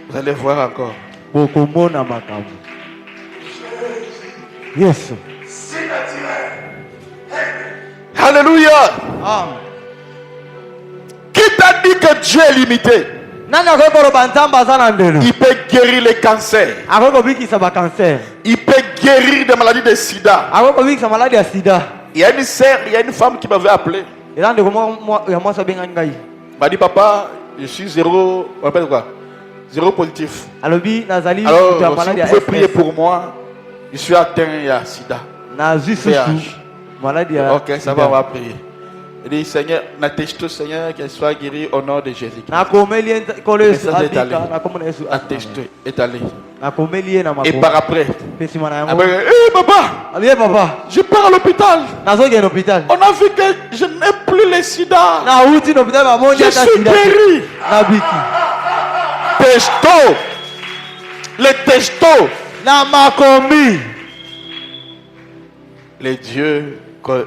[SPEAKER 1] Vous allez voir encore.
[SPEAKER 2] Yes.
[SPEAKER 1] Alléluia. Qui t'a dit que Dieu est limité? Il peut guérir les cancers. Il peut guérir des maladies de sida. Il y a une sœur, il y a une femme qui m'avait appelé. Elle m'a dit, papa, je suis zéro, on appelle quoi? Zéro positif. Alors, si vous pouvez prier pour moi, je suis atteint à sida. Ok, ça va, on va prier. Il dit, Seigneur, n'atteste Seigneur qu'elle soit guérie au nom de Jésus. Atteste, est allé. Et par après, papa, je pars à l'hôpital. On a vu que je n'ai plus le sida. Je suis guéri. Testo. Le testo. Les dieux que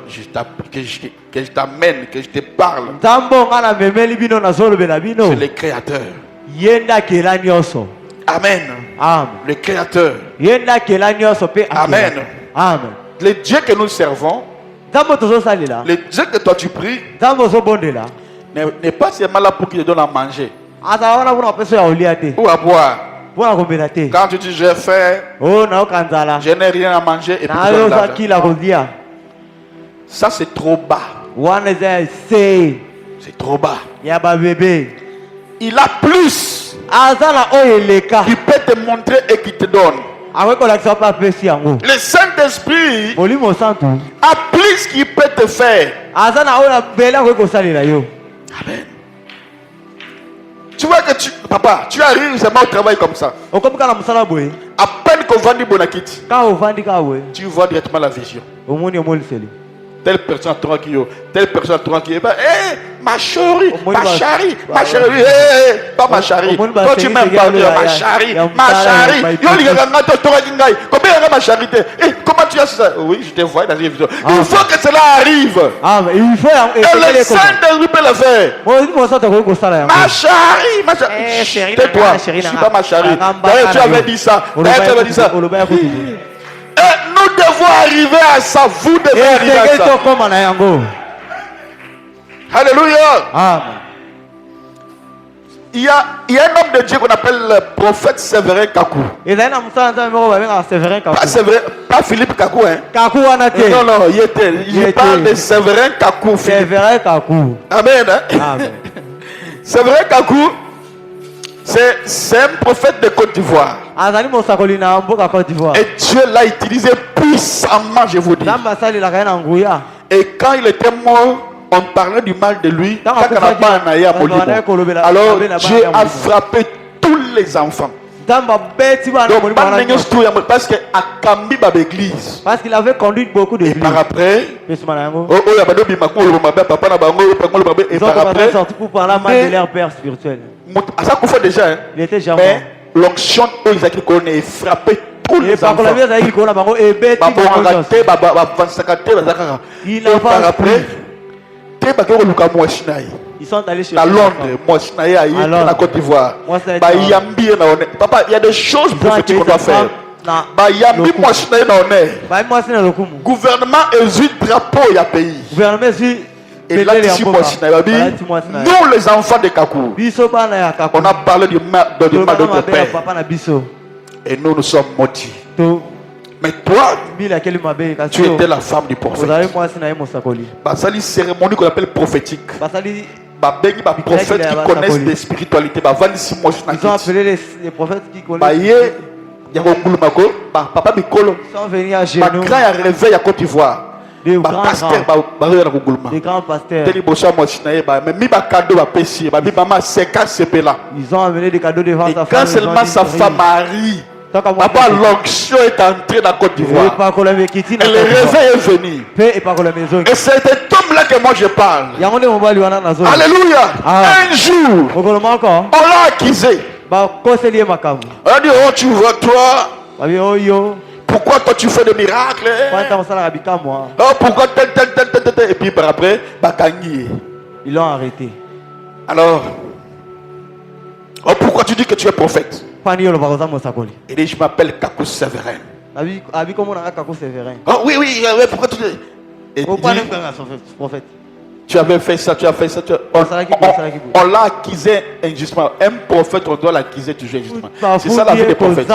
[SPEAKER 1] je t'amène, que je te parle. C'est le Créateur. Amen. Le Créateur. Amen. Le Dieu que nous servons, le Dieu que toi tu pries, n'est pas seulement là pour qu'il te donne à manger ou à boire. Quand tu dis j'ai faim, je n'ai rien à manger et puis tu donnes l'argent. Ça c'est trop bas. C'est trop bas. Il a plus. Il peut te montrer et qui te donne. Le Saint-Esprit a plus qu'il peut te faire. Amen. Tu vois que papa, tu arrives seulement au travail comme ça. À peine qu'on vend du bonakiti, tu vois directement la vision. Telle personne tranquille, telle personne tranquille. Ma chérie, ma chérie, ma chérie, pas ma chérie. Quand tu m'aimes pas, ma chérie, ma chérie. Combien est ma charité? Comment tu as ça? Oui, je te vois dans les vidéos. Il faut que cela arrive. Et le Saint-Esprit peut le faire. Ma chérie, ma chérie. Tais-toi, je ne suis pas ma chérie. D'ailleurs, tu avais dit ça. Et nous devons arriver à ça. Vous devez arriver à ça. Alléluia. Il y a un homme de Dieu qu'on appelle le prophète Séverin Kakou. Pas Philippe Kakou. Hein? Non, il parle de Séverin Kakou. Amen. Hein? Séverin Kakou, c'est un prophète de Côte d'Ivoire. Et Dieu l'a utilisé puissamment, je vous dis. Et quand il était mort, on parlait du mal de lui. Alors Dieu a frappé tous les enfants. Donc, parce qu'il avait conduit beaucoup d'églises. Et par après, ils ont sorti pour parler mal de leur père spirituel. Il était jamais. Mais l'onction est frappé tous les enfants. Il a par après, ils sont allés chez Londres, à Côte d'Ivoire. Papa, il y a des choses prophétiques qu'on doit faire. Gouvernement exige drapeau, il y a pays. Et là, ici, nous, les enfants de Kakou, on a parlé du mal de notre père. Et nous sommes maudits. Mais toi, tu étais la femme du prophète. C'est une cérémonie qu'on appelle prophétique. Les prophètes qui connaissent des spiritualités. Ils ont appelé les prophètes qui connaissent. Papa Mikolo, il a réveil à Côte d'Ivoire. Des grands pasteurs. Ils ont amené des cadeaux devant sa femme. Quand seulement sa femme arrive, papa, l'onction est entrée dans Côte d'Ivoire. Et le réveil est venu. Et c'est de cet homme-là que moi je parle. Alléluia. Un jour, on l'a accusé. On dit, oh, tu vois, toi. Pourquoi toi tu fais des miracles? Oh, pourquoi tel. Et puis par après, Bakangi.
[SPEAKER 2] Ils l'ont arrêté.
[SPEAKER 1] Alors, oh, pourquoi tu dis que tu es prophète? Il dit, je m'appelle Kakou Séverin. Oh oui, pourquoi tu dis? Et
[SPEAKER 2] prophète.
[SPEAKER 1] Tu avais fait ça, on l'a accusé injustement. Un prophète, on doit l'accuser toujours injustement. C'est ça la vie des prophètes.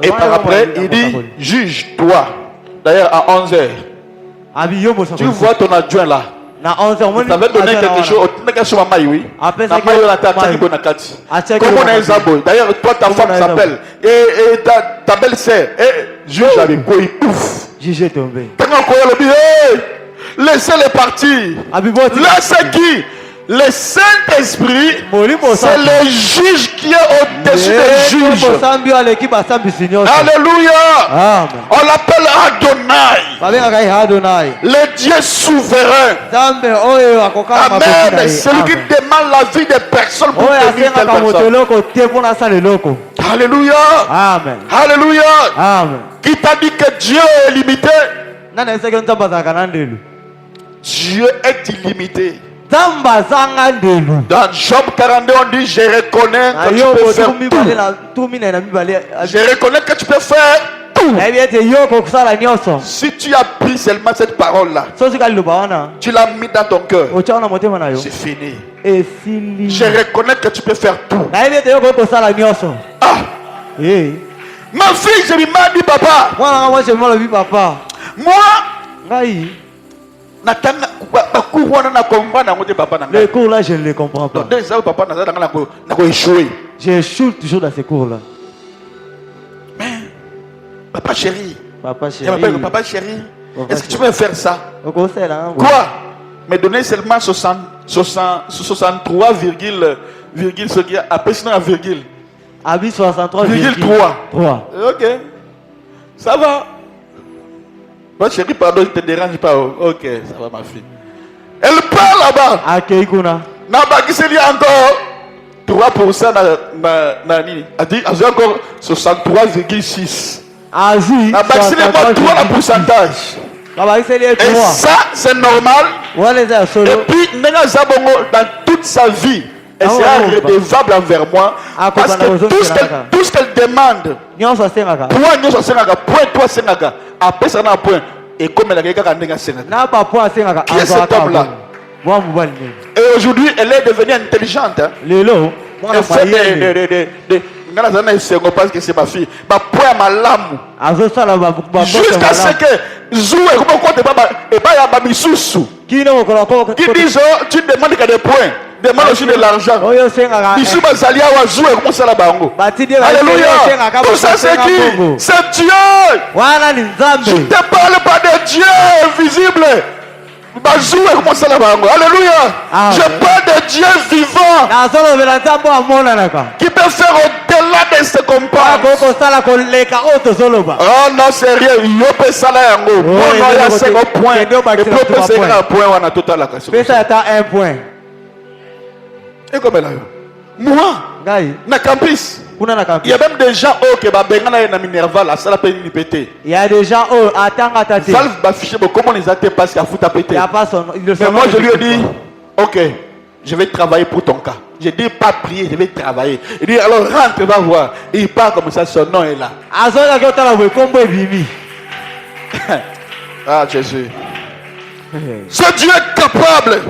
[SPEAKER 1] Et par après, il dit, juge-toi. D'ailleurs, à 11h. Tu vois ton adjoint là. Tu avais donné quelque chose. D'ailleurs, toi, ta femme s'appelle. Et ta belle-sœur. Juge avec quoi il pouf.
[SPEAKER 2] Juge est tombé.
[SPEAKER 1] Laissez-les partir. Laissez qui? Le Saint-Esprit, c'est le juge qui est au-dessus des juges. Alléluia. On l'appelle Adonai. Le Dieu souverain. Amen. Celui qui demande la vie des personnes pour devenir telle personne. Alléluia.
[SPEAKER 2] Amen.
[SPEAKER 1] Alléluia.
[SPEAKER 2] Amen.
[SPEAKER 1] Qui t'a dit que Dieu est limité? Dieu est illimité. Dans Job 42, on dit, je reconnais que tu peux faire tout. Je reconnais que tu peux faire tout. Si tu as pris seulement cette parole-là, tu l'as mis dans ton cœur, c'est fini. Je reconnais que tu peux faire tout. Ah. Ma fille, je lui m'ai dit, papa. Moi,
[SPEAKER 2] les cours là, je ne les comprends pas. J'échoue toujours dans ces cours là.
[SPEAKER 1] Mais, papa chéri,
[SPEAKER 2] papa chéri,
[SPEAKER 1] est-ce que tu veux faire ça? Quoi? Me donner seulement 63, ce qui a après sinon la virgule.
[SPEAKER 2] 63,3.
[SPEAKER 1] Ok. Ça va. Ma chérie, pardon, je ne te dérange pas. Ok, ça va ma fille. Elle part là-bas. Il y a encore 3% a dit encore 63,6. Il y a pas 3 le pourcentage. Et ça, c'est normal. Et puis, dans toute sa vie, elle sera redevable envers moi. Parce que tout ce qu'elle demande, point toi, Sénaga. Après ça, on a un point. Et comme elle a quelqu'un qui a qui est cet homme-là? Et aujourd'hui, elle est devenue intelligente. Elle fait parce que c'est ma fille. Jusqu'à ce que Zou et pas qui disent, tu demandes que des points. Demande aussi de l'argent. Alléluia. Tout ça c'est qui? C'est Dieu. Je ne te parle pas de Dieu invisible. Alléluia. Je parle de Dieu vivant qui peut faire au-delà de ce qu'on parle. Oh non, c'est rien. Il peut ça là. Il y a 5 points. Il peut faire un point. On a total la question.
[SPEAKER 2] Un point.
[SPEAKER 1] Et comme là, moi, na campus, il y a même des gens qui ont Minerva, la salle peut y péter.
[SPEAKER 2] Il y a des gens qui
[SPEAKER 1] Salve affiché, comment les athées parce qu'il a foutu à péter. Mais moi, je lui ai dit, ok, je vais travailler pour ton cas. Je dis pas prier, je vais travailler. Il dit alors rentre, va voir. Et il part comme ça, son nom est là. Ah Jésus. Ce Dieu est capable.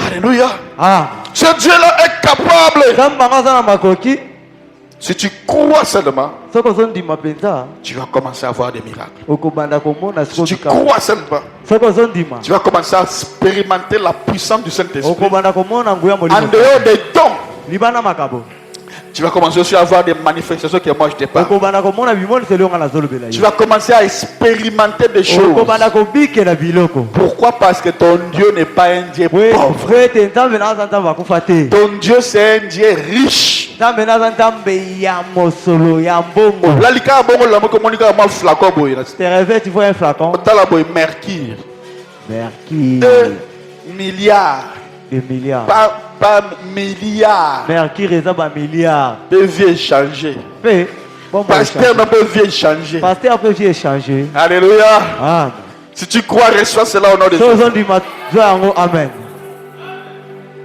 [SPEAKER 1] Alléluia. Ce Dieu-là est capable. Si tu crois seulement, tu vas commencer à voir des miracles. Si tu crois seulement, tu vas commencer à expérimenter la puissance du Saint-Esprit. En dehors des dons, tu vas commencer aussi à avoir des manifestations que moi je t'ai pas. Tu vas commencer à expérimenter des choses. Pourquoi? Parce que ton Dieu n'est pas un Dieu pauvre. Ton Dieu c'est un Dieu riche.
[SPEAKER 2] Tu réveilles, tu vois un flacon.
[SPEAKER 1] Mercure. Milliards.
[SPEAKER 2] Des milliards.
[SPEAKER 1] Par milliards.
[SPEAKER 2] Mercure est un milliard.
[SPEAKER 1] De vie échangée. Pasteur n'a pas vie échangée.
[SPEAKER 2] Pasteur peut vie échanger.
[SPEAKER 1] Alléluia.
[SPEAKER 2] Amen.
[SPEAKER 1] Si tu crois, reçois cela au nom de Jésus.
[SPEAKER 2] Amen.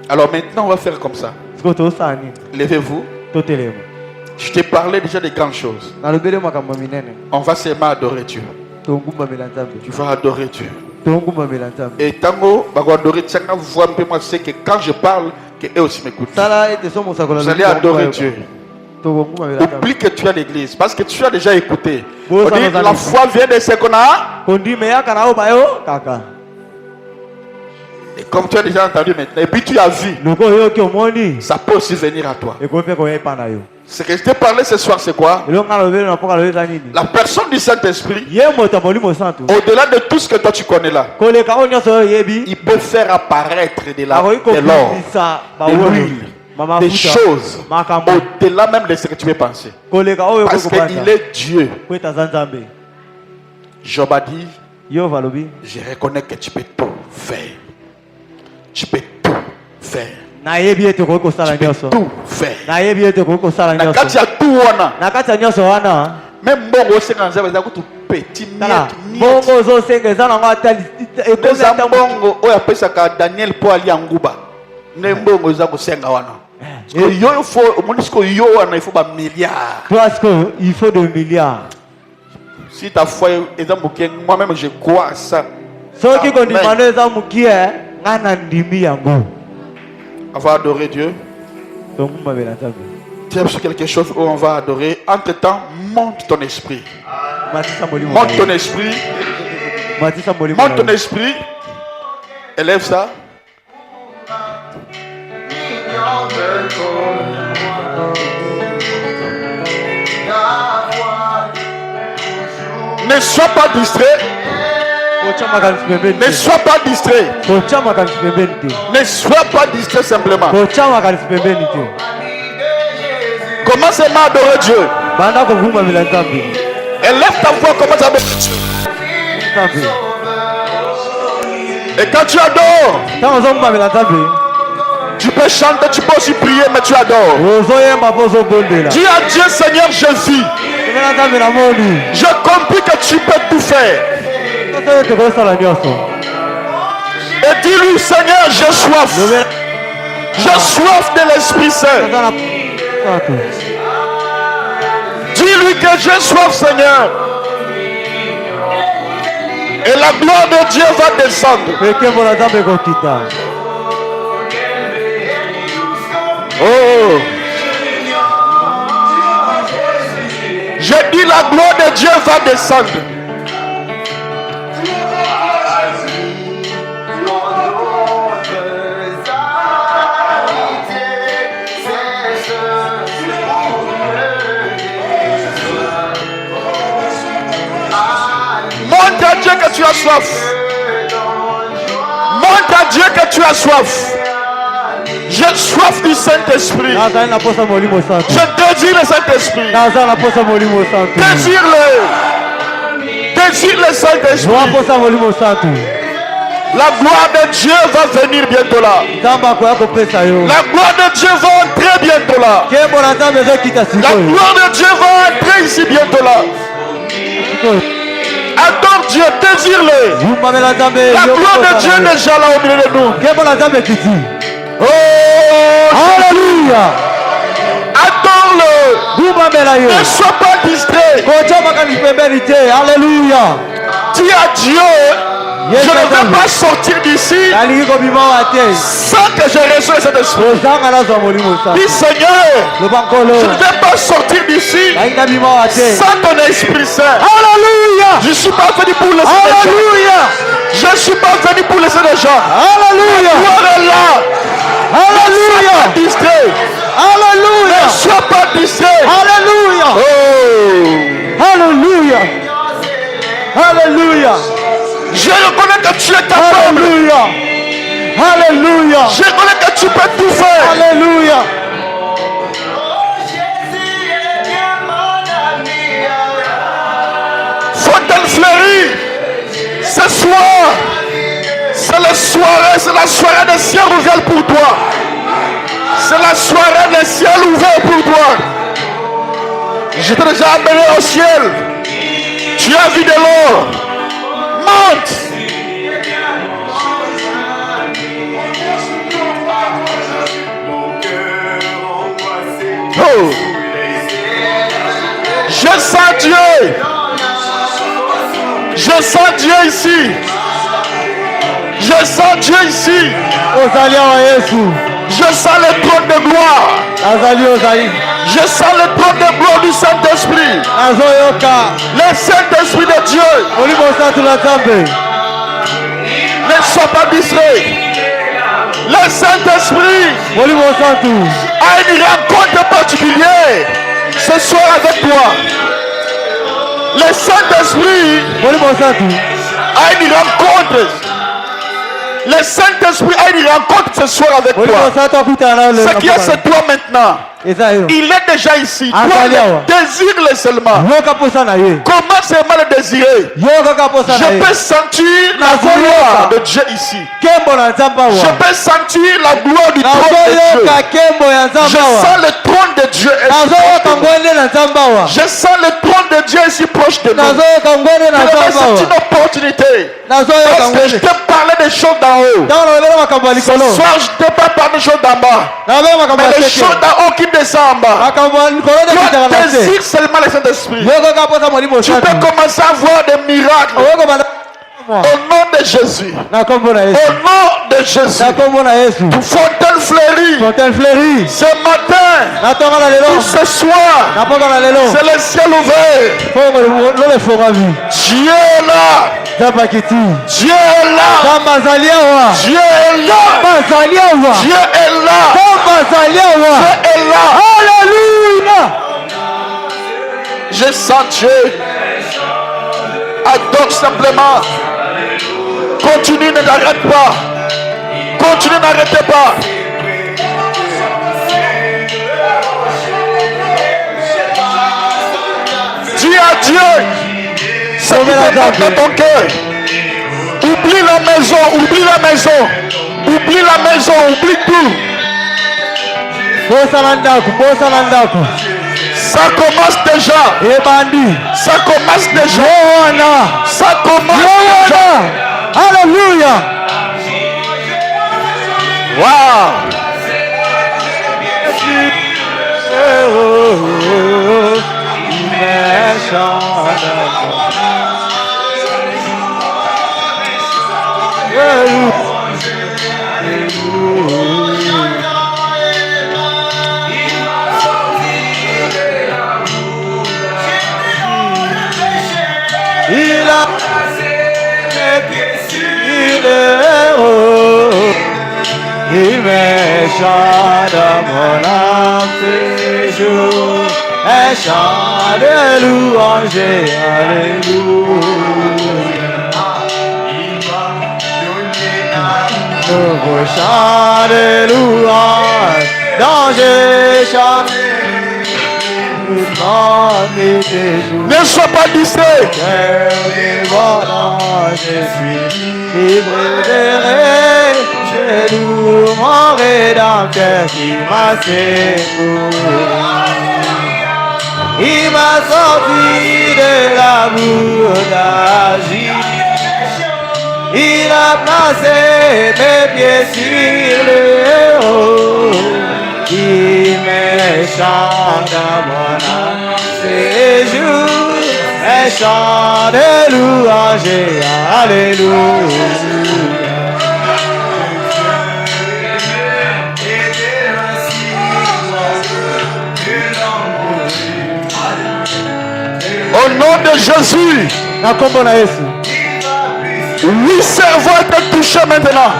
[SPEAKER 1] Alors maintenant, on va faire comme ça. Levez-vous. Je t'ai parlé déjà des grandes choses. On va seulement adorer Dieu. Tu vas adorer Dieu. Et tango, c'est que quand je parle, que eux aussi m'écoutent. Vous allez adorer Dieu. Oublie que tu as l'église parce que tu as déjà écouté. On dit la foi vient de ce qu'on a. Et comme tu as déjà entendu maintenant, et puis tu as vu, ça peut aussi venir à toi. Ce que je t'ai parlé ce soir, c'est quoi? La personne du Saint-Esprit, au-delà de tout ce que toi tu connais là, il peut faire apparaître de l'or, de l'huile, des choses au-delà même de ce que tu peux penser. Parce qu'il est Dieu. Job a dit, je reconnais que tu peux tout faire. Tu peux tout faire. Tu peux tout faire. Nakati ya tout wana. Même bongo senga nzaba za kutu petit miette. Bongo oya pesa ka Daniel po ali anguba. Ne bongo za ko senga wana. Yo il faut monisco yo wana il faut ba milliards.
[SPEAKER 2] Parce que il faut des milliards.
[SPEAKER 1] Si ta foi est dans bouquin, moi-même je crois à ça.
[SPEAKER 2] Ceux qui ont demandé ça mukie ngana ndimi yango.
[SPEAKER 1] On va adorer Dieu. Tu as quelque chose où on va adorer. Entre-temps, monte ton esprit. Monte ton esprit. Monte ton esprit. Élève ça. Ne sois pas distrait. Ne sois pas distrait. Ne sois pas distrait simplement. Commence à adorer Dieu. Élève ta voix, commence à adorer Dieu. Et quand tu adores, tu peux chanter, tu peux aussi prier, mais tu adores. Dis à Dieu, Seigneur Jésus, j'ai compris que tu peux tout faire. Et dis-lui, Seigneur, j'ai soif. J'ai soif de l'Esprit Saint. Dis-lui que j'ai soif, Seigneur. Et la gloire de Dieu va descendre. Oh. Je dis la gloire de Dieu va descendre. Montre à Dieu que tu as soif. Montre à Dieu que tu as soif. J'ai soif du Saint-Esprit. Je désire le Saint-Esprit. Désire-le. Désire le Saint-Esprit. La gloire de Dieu va venir bientôt là. La gloire de Dieu va entrer bientôt là. La gloire de Dieu va entrer ici bientôt là. Adore Dieu, désire-le. La gloire de Dieu est déjà là au milieu de nous. Oh,
[SPEAKER 2] Alléluia.
[SPEAKER 1] Adore-le. Ne sois pas distrait.
[SPEAKER 2] Alléluia.
[SPEAKER 1] Dis à Dieu, je ne vais pas sortir d'ici sans que je reçoive cet esprit. Dis Seigneur, je ne vais pas sortir d'ici sans ton Esprit Saint.
[SPEAKER 2] Alléluia.
[SPEAKER 1] Je ne suis pas venu pour laisser des gens. Je ne suis pas venu pour laisser des gens.
[SPEAKER 2] Alléluia.
[SPEAKER 1] La gloire est là.
[SPEAKER 2] Alléluia.
[SPEAKER 1] Ne sois pas distrait.
[SPEAKER 2] Alléluia.
[SPEAKER 1] Ne sois pas distrait.
[SPEAKER 2] Alléluia.
[SPEAKER 1] Oh.
[SPEAKER 2] Alléluia. Alléluia.
[SPEAKER 1] Je reconnais que tu es capable.
[SPEAKER 2] Alléluia. Alléluia.
[SPEAKER 1] Je reconnais que tu peux tout faire.
[SPEAKER 2] Alléluia.
[SPEAKER 1] Fontaine-Fleurie, ce soir, c'est la soirée de ciel ouvert pour toi. C'est la soirée, le ciel ouvert pour toi. Je t'ai déjà amené au ciel. Tu as vu de l'or. Monte. Oh. Je sens Dieu. Je sens Dieu ici. Je sens Dieu ici. Je sens le trône de gloire. Je sens le trône de gloire du Saint-Esprit. Le Saint-Esprit de Dieu. Ne sois pas distrait. Le Saint-Esprit a une rencontre particulière ce soir avec toi. Le Saint-Esprit a une rencontre. Le Saint-Esprit a une rencontre ce soir avec toi. Ce qui est c'est toi maintenant. Il est déjà ici. Toi, désire-le seulement. Comment seulement le désirer? Je peux sentir la gloire de Dieu ici. Je peux sentir la gloire du trône de Dieu. Je sens le trône de Dieu ici. Je sens le trône de Dieu ici proche de nous. C'est une opportunité. Parce que je t'ai parlé des choses d'en haut. Ce soir, je ne t'ai pas parlé des choses d'en bas. Mais les choses d'en haut qui descendent en bas. Tu désires seulement le Saint-Esprit. Tu peux commencer à voir des miracles. Au nom de Jésus. Au nom de Jésus. Fontaine fleurie. Ce matin. Tout ce soir. C'est le ciel ouvert. Dieu est là. Dieu est là. Dieu est là. Dieu est là.
[SPEAKER 2] Alléluia.
[SPEAKER 1] Je sens Dieu. Adore simplement. Continue, ne t'arrête pas. Continue, n'arrêtez pas. Dis à Dieu ce qui te manque dans ton cœur. Oublie la maison, oublie la maison. Oublie la maison, oublie tout. Ça commence déjà. Ça commence déjà. Ça commence déjà.
[SPEAKER 2] Alléluia.
[SPEAKER 1] Wow.
[SPEAKER 2] Il a il me chante mon âme séjour et chante de louange, alléluia. Nouveau chant de louange, dont je chante.
[SPEAKER 1] Ne sois pas distrait.
[SPEAKER 2] Je suis libre de rêve. Je loue mon rédempteur qui m'a secouru. Il m'a sorti de la boue d'Asie. Il a placé mes pieds sur le haut. Il me chante à mon âme séjour et chante de louange, alléluia.
[SPEAKER 1] Au nom de Jésus, 8 cerveaux étaient touchés maintenant.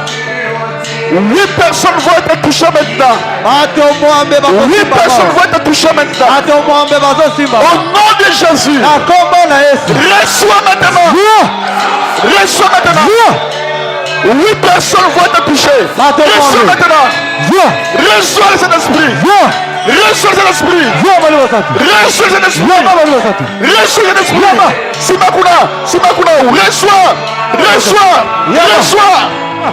[SPEAKER 1] 8 personnes vont être touchées maintenant. 8 personnes vont être touchées maintenant. Au nom de Jésus. Reçois maintenant. Reçois maintenant. 8 personnes vont être touchées. Reçois maintenant. Reçois le Saint-Esprit. Reçois le Saint-Esprit. Reçois le Saint-Esprit. Reçois le Saint-Esprit. Simakuna. Reçois. Reçois. Reçois.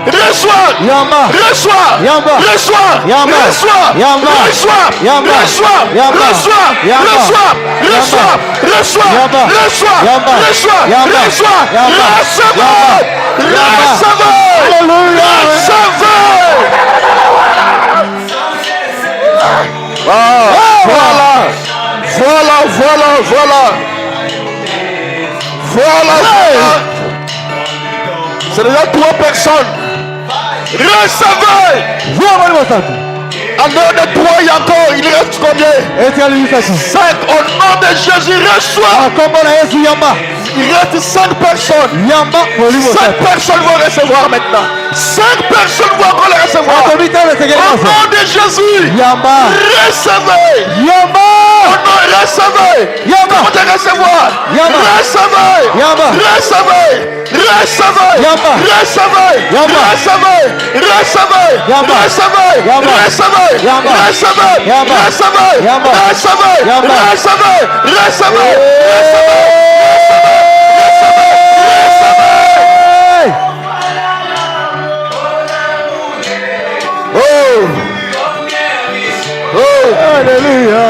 [SPEAKER 1] Reçois.
[SPEAKER 2] Yamba.
[SPEAKER 1] Reçois.
[SPEAKER 2] Yamba.
[SPEAKER 1] Reçois.
[SPEAKER 2] Yamba.
[SPEAKER 1] Reçois.
[SPEAKER 2] Yamba.
[SPEAKER 1] Reçois.
[SPEAKER 2] Yamba.
[SPEAKER 1] Reçois.
[SPEAKER 2] Yamba.
[SPEAKER 1] Reçois.
[SPEAKER 2] Yamba.
[SPEAKER 1] Reçois.
[SPEAKER 2] Yamba.
[SPEAKER 1] Reçois. Reçois.
[SPEAKER 2] Yamba.
[SPEAKER 1] Reçois.
[SPEAKER 2] Yamba.
[SPEAKER 1] Reçois.
[SPEAKER 2] Yamba.
[SPEAKER 1] Reçois.
[SPEAKER 2] Yamba.
[SPEAKER 1] Recevez.
[SPEAKER 2] Yamba.
[SPEAKER 1] Recevez.
[SPEAKER 2] Alléluia.
[SPEAKER 1] Recevez. Voilà. Voilà. Voilà. Voilà. Voilà. C'est déjà 3 personnes. Recevez. En dehors de 3, il y a encore. Il reste combien? 5. Au nom de Jésus, reçois. Il reste 5 personnes. 5 personnes vont recevoir maintenant. 5 personnes vont encore le recevoir. Au nom de Jésus. Recevez. Oh non, recevez. Comment te recevoir? Recevez. Recevez. Recevez. Recevez. Recevez. Recevez. Recevez. Recevez.
[SPEAKER 2] Alléluia.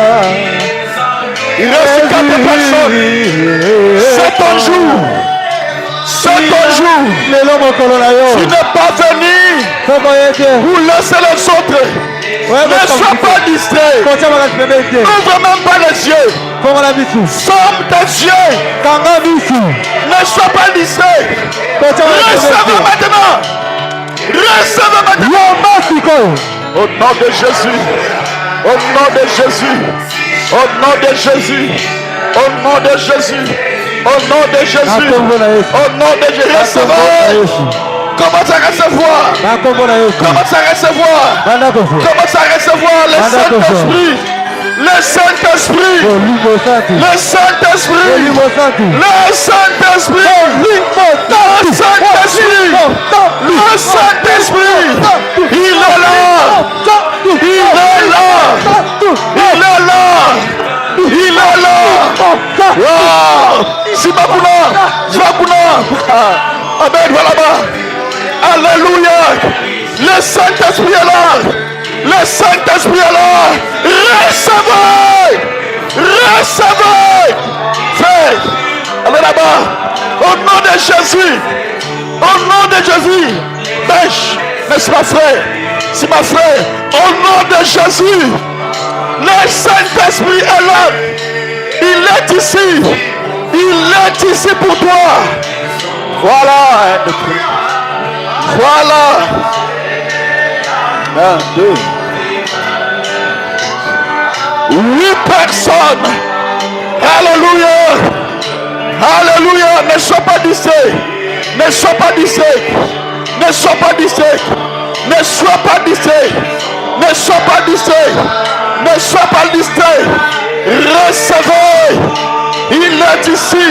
[SPEAKER 1] Il reste 4 personnes. C'est ton jour. C'est ton jour. Tu n'es pas venu pour laisser les autres. Ne sois pas distrait. N'ouvre même pas les yeux. Ferme tes yeux. Ne sois pas distrait. Recevez maintenant. Recevez maintenant. Au nom de Jésus. Au nom de Jésus. Au nom de Jésus. Au nom de Jésus. Au nom de Jésus. Au nom de Jésus. Recevez. Commence à recevoir. Commence à recevoir. Commence à recevoir le Saint-Esprit. Le Saint-Esprit. Le Saint-Esprit. Le Saint-Esprit. Le Saint-Esprit. Le Saint-Esprit. Il est là. Il est là. Il est là. Il est là. Wow. Sibabuna. Sibabuna. Amen. Voilà bas. Alléluia. Le Saint-Esprit est là. Le Saint-Esprit est là. Recevez. Recevez. Frère. Allez là-bas. Au nom de Jésus. Au nom de Jésus. Bêche. N'est-ce pas frère? C'est ma frère. Au nom de Jésus. Le Saint-Esprit est là. Il est ici. Il est ici pour toi. Voilà. Voilà. 1, 2. 8 personnes. Alléluia. Alléluia. Ne sois pas distrait. Ne sois pas distrait. Ne sois pas distrait. Ne sois pas distrait. Ne sois pas distrait. Ne sois pas distrait. Recevez. Il est ici.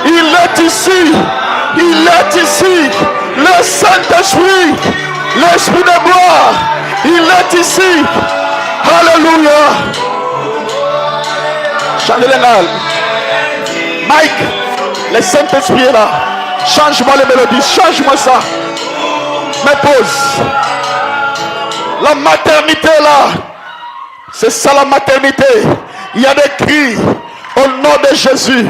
[SPEAKER 1] Il est ici. Il est ici. Le Saint-Esprit. L'Esprit de gloire. Il est ici. Alléluia. Mike, le Saint-Esprit est là. Change-moi les mélodies. Change-moi ça. Mais pause. La maternité est là. C'est ça la maternité. Il y a des cris. Au nom de Jésus.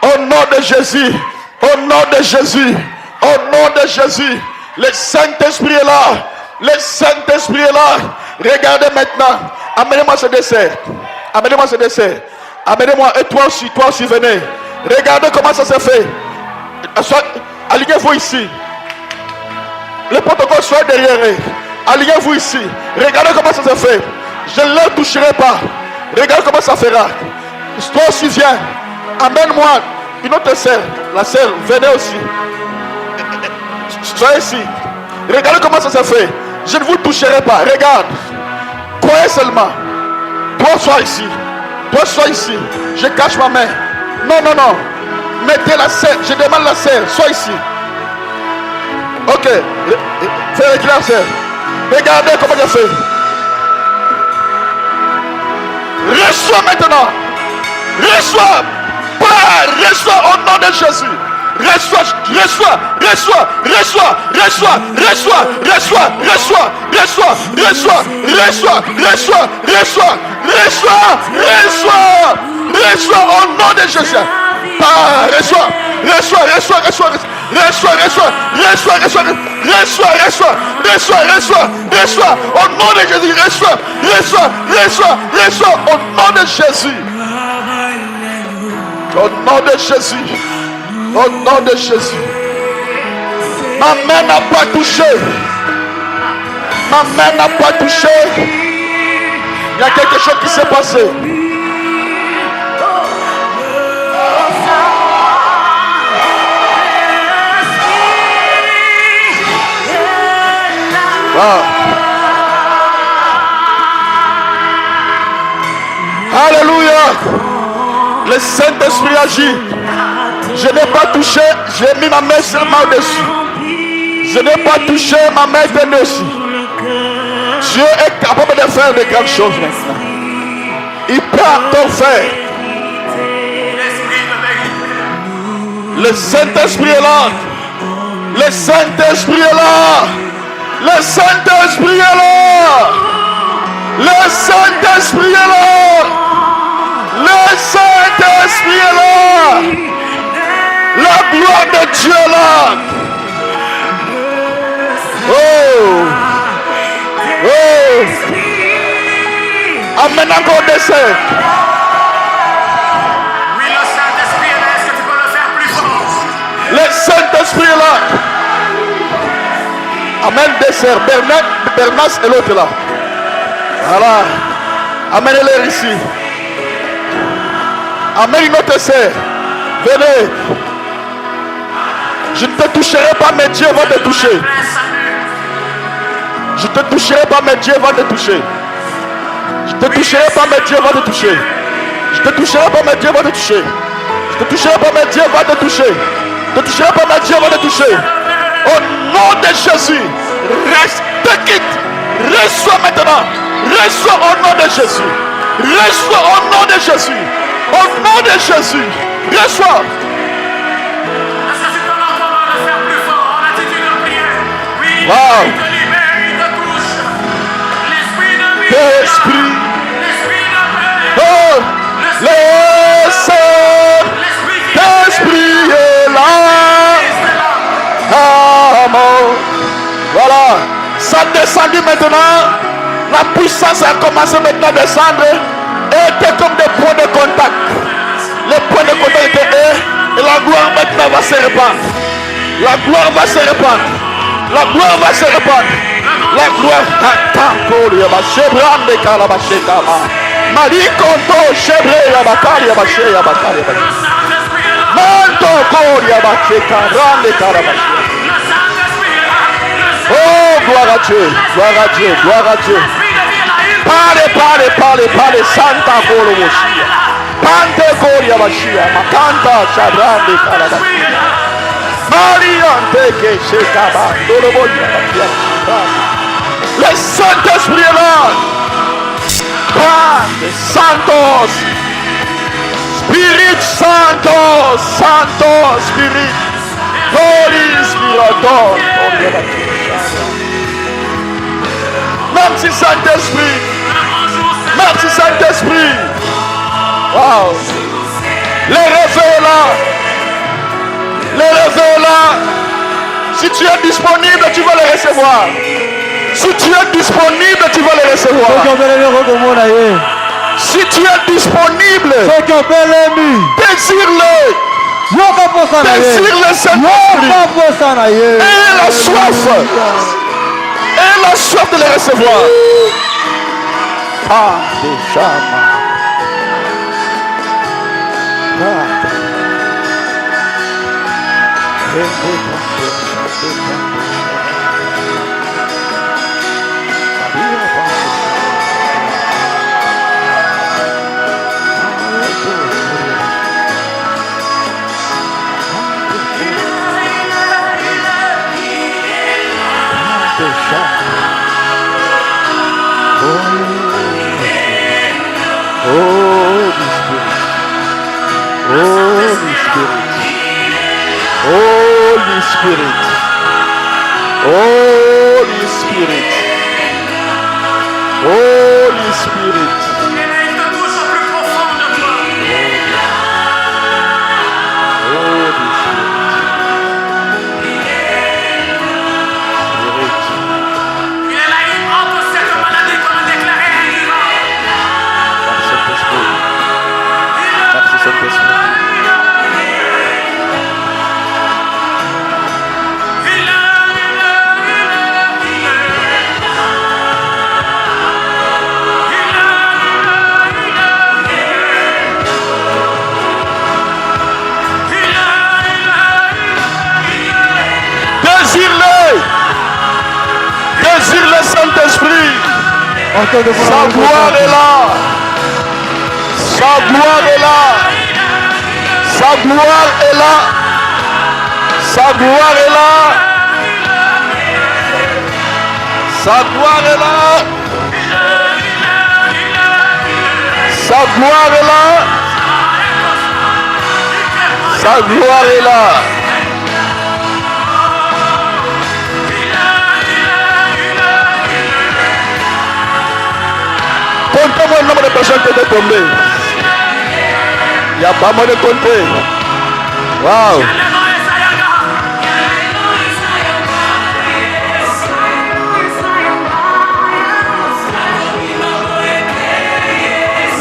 [SPEAKER 1] Au nom de Jésus. Au nom de Jésus. Au nom de Jésus. Le Saint-Esprit est là. Le Saint-Esprit est là. Regardez maintenant. Amenez-moi ce dessert. Amenez-moi ce dessert. Amenez-moi. Et toi aussi venez. Regardez comment ça se fait. Alignez-vous ici. Le protocole soit derrière eux. Alignez-vous ici. Regardez comment ça se fait. Je ne le toucherai pas. Regarde comment ça fera. Toi aussi viens. Amène-moi une autre sœur. La sœur, venez aussi. Soyez ici. Regardez comment ça se fait. Je ne vous toucherai pas. Regarde. Croyez seulement. Toi sois ici. Toi sois ici. Je cache ma main. Non, non, non. Mettez la sœur. Je demande la sœur. Sois ici. Ok. Fais éclair la sœur. Regardez comment je fais. Reçois maintenant. Reçois. Père, reçois au nom de Jésus. reçois, reçois, reçois, reçois, reçois, reçois, reçois, reçois, reçois, reçois, reçois, reçois, reçois, reçois, reçois, reçois au nom de Jésus. Reçois, reçois, reçois, reçois, reçois, reçois, reçois, reçois, reçois, reçois, reçois, reçois, reçois, au nom de Jésus, reçois, reçois, reçois, reçois, au nom de Jésus. Au nom de Jésus. Au nom de Jésus. Ma main n'a pas touché. Ma main n'a pas touché. Il y a quelque chose qui s'est passé. Wow. Alléluia. Le Saint-Esprit agit. Je n'ai pas touché, j'ai mis ma main seulement dessus. Je n'ai pas touché, ma main était dessus. Dieu est capable de faire de grandes choses maintenant. Il peut tout faire. Le Saint-Esprit est là. Le Saint-Esprit est là. Le Saint-Esprit est là. Le Saint-Esprit est là. Le Saint-Esprit est là. La gloire de Dieu est là. Oh. Oh. Amen encore dessert.
[SPEAKER 3] Oui, le Saint-Esprit est là. Est-ce que tu peux le faire plus fort?
[SPEAKER 1] Le Saint-Esprit est là. Amen dessert. Bernas est l'autre là. Voilà. Amenez-les ici. Amen une autre sœur. Venez. Je ne te toucherai pas, mais Dieu va te toucher. Je ne te toucherai pas, mais Dieu va te toucher. Je ne te toucherai pas, mais Dieu va te toucher. Je ne te toucherai pas, mais Dieu va te toucher. Je ne te toucherai pas, mais Dieu va te toucher. Je ne te toucherai pas, mais Dieu va te toucher. Au nom de Jésus, reste, te quitte. Reçois maintenant. Reçois au nom de Jésus. Reçois au nom de Jésus. Au nom de Jésus. Reçois.
[SPEAKER 3] Est-ce que tu peux encore le faire plus fort en attitude de prière? Oui,
[SPEAKER 1] Wow.
[SPEAKER 3] il te libère, il te touche. L'esprit de vie.
[SPEAKER 1] L'esprit.
[SPEAKER 3] L'esprit de paix.
[SPEAKER 1] Oh, l'Esprit est là. Amen. Voilà. Ça descendu maintenant. La puissance a commencé maintenant à descendre. Et était comme des points de contact. Les points de contact étaient et la gloire maintenant va se répandre. La gloire va se répandre. La gloire va se répandre. La gloire. Marie Konto Chebre Yabakari Yabache Yabakari Yabache. Manto Kori Yabache Karande Karabache. Oh, gloire à Dieu, gloire à Dieu, gloire à Dieu. Parle, Santa Koro Moshia. Pante Kori Yabashia, Makanta Shabrande Karabache. Maria Teke Shekaba, Doroboya Yabache. Le Saint-Esprit est là. Padre Santos, Spirit Santos, Santos Spirit, Holy Spirit, merci Saint-Esprit, merci Saint-Esprit. Wow, les réveils là, les réveils là. Si tu es disponible, tu vas les recevoir. Si tu es disponible, tu vas les recevoir. Si tu es disponible, désire-le. Désire-le, Saint-Esprit. Et la soif. Et la soif de les recevoir. Ah, déjà. Holy Holy Spirit. Holy Spirit. Holy Spirit.
[SPEAKER 3] Il te touche au plus profond de toi.
[SPEAKER 1] Holy Spirit.
[SPEAKER 3] Il est là, il entre cette maladie comme déclaré vivant.
[SPEAKER 1] Merci Saint-Esprit. Désire le Saint-Esprit. Sa gloire est là. Sa gloire est là. Sa gloire est là. Sa gloire est là. Sa gloire est là. Sa gloire est là. Sa gloire est là. Comptez-moi le nombre de personnes qui étaient tombées. Il n'y a pas moyen de compter. Waouh.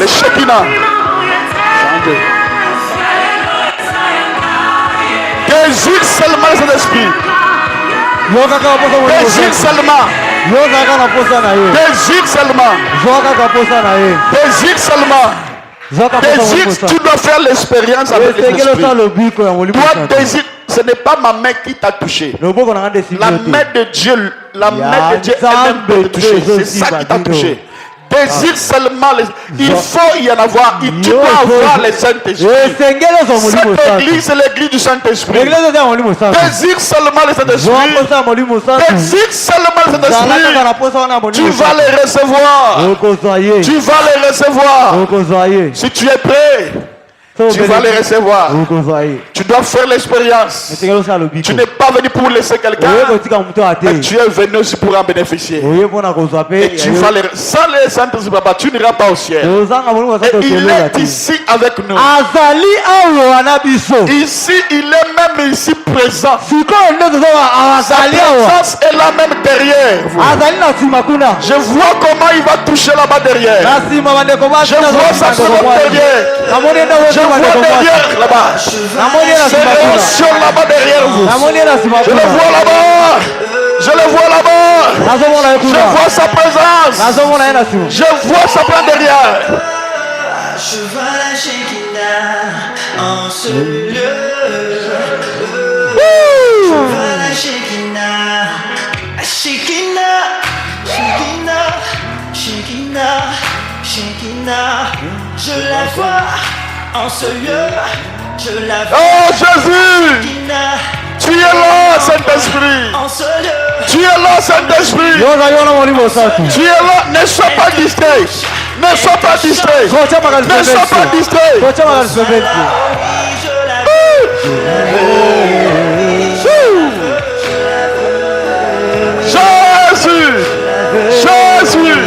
[SPEAKER 1] Les Shekinah. Désire seulement le Saint-Esprit. Désire seulement. Désire seulement. Désire seulement. Désire, tu dois faire l'expérience avec l'Esprit. Toi, désire, ce n'est pas ma main qui t'a touché. La main de Dieu, elle-même peut te toucher. C'est ça qui t'a touché. Désire seulement, il faut y en avoir. Tu dois avoir les Saint-Esprit. Cette église, c'est l'église du Saint-Esprit. Désire seulement les Saint-Esprit. Désire seulement les Saint-Esprit. Tu vas les recevoir. Tu vas les recevoir. Si tu es prêt, tu vas les recevoir. Tu dois faire l'expérience. Tu n'es pas venu pour laisser quelqu'un, mais tu es venu aussi pour en bénéficier. Et tu vas les... Sans les Saint-Esprit, tu n'iras pas au ciel. Et il est ici avec nous. Ici, il est même ici présent. Sa présence est là même derrière vous. Je vois comment il va toucher là-bas derrière. Je vois sa colonne derrière. Je vois derrière là-bas. C'est l'émotion là-bas derrière vous. Je le vois là-bas. Je le vois là-bas. Je vois sa présence. Je vois sa présence derrière.
[SPEAKER 4] Je vois la Shekinah en ce lieu. Je vois la Shekinah. La Shekinah. Shekinah. Shekinah. Shekinah. Je la vois en ce lieu. Je la vois.
[SPEAKER 1] Oh Jésus! Tu es là, Saint-Esprit. Tu es là, Saint-Esprit. Tu es là. Ne sois pas distrait. Ne sois pas distrait. Ne sois pas distrait. Jésus. Jésus.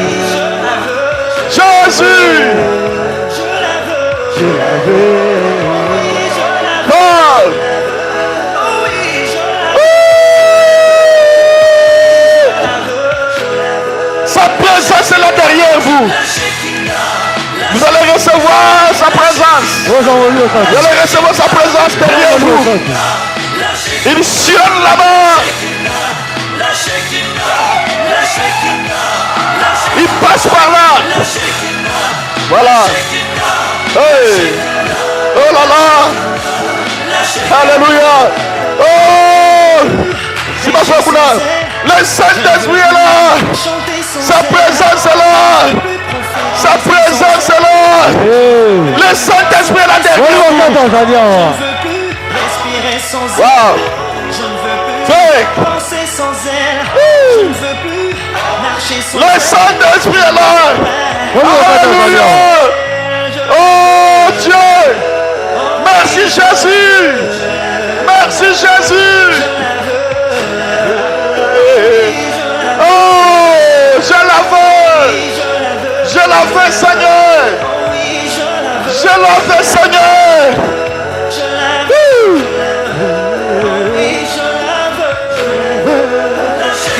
[SPEAKER 1] Jésus. Sa présence est là derrière vous. Vous allez recevoir sa présence. Vous allez recevoir sa présence derrière vous. Il sionne là-bas. Il passe par là. Voilà. Hey. Oh là là. Alléluia. Oh. Le Saint-Esprit est là. Sa présence est là. Sa présence est là. Le Saint-Esprit est là derrière vous.
[SPEAKER 4] Je ne veux plus respirer sans elle.
[SPEAKER 1] Wow.
[SPEAKER 4] Je ne veux plus penser sans elle. Je ne veux plus marcher sans elle.
[SPEAKER 1] Le Saint-Esprit est là. Alléluia. Oh Dieu. Merci Jésus. Merci Jésus. la veux, Seigneur.
[SPEAKER 4] Oui, je la veux.
[SPEAKER 1] Je la veux, Seigneur.
[SPEAKER 4] Je la veux. Oui, je la veux.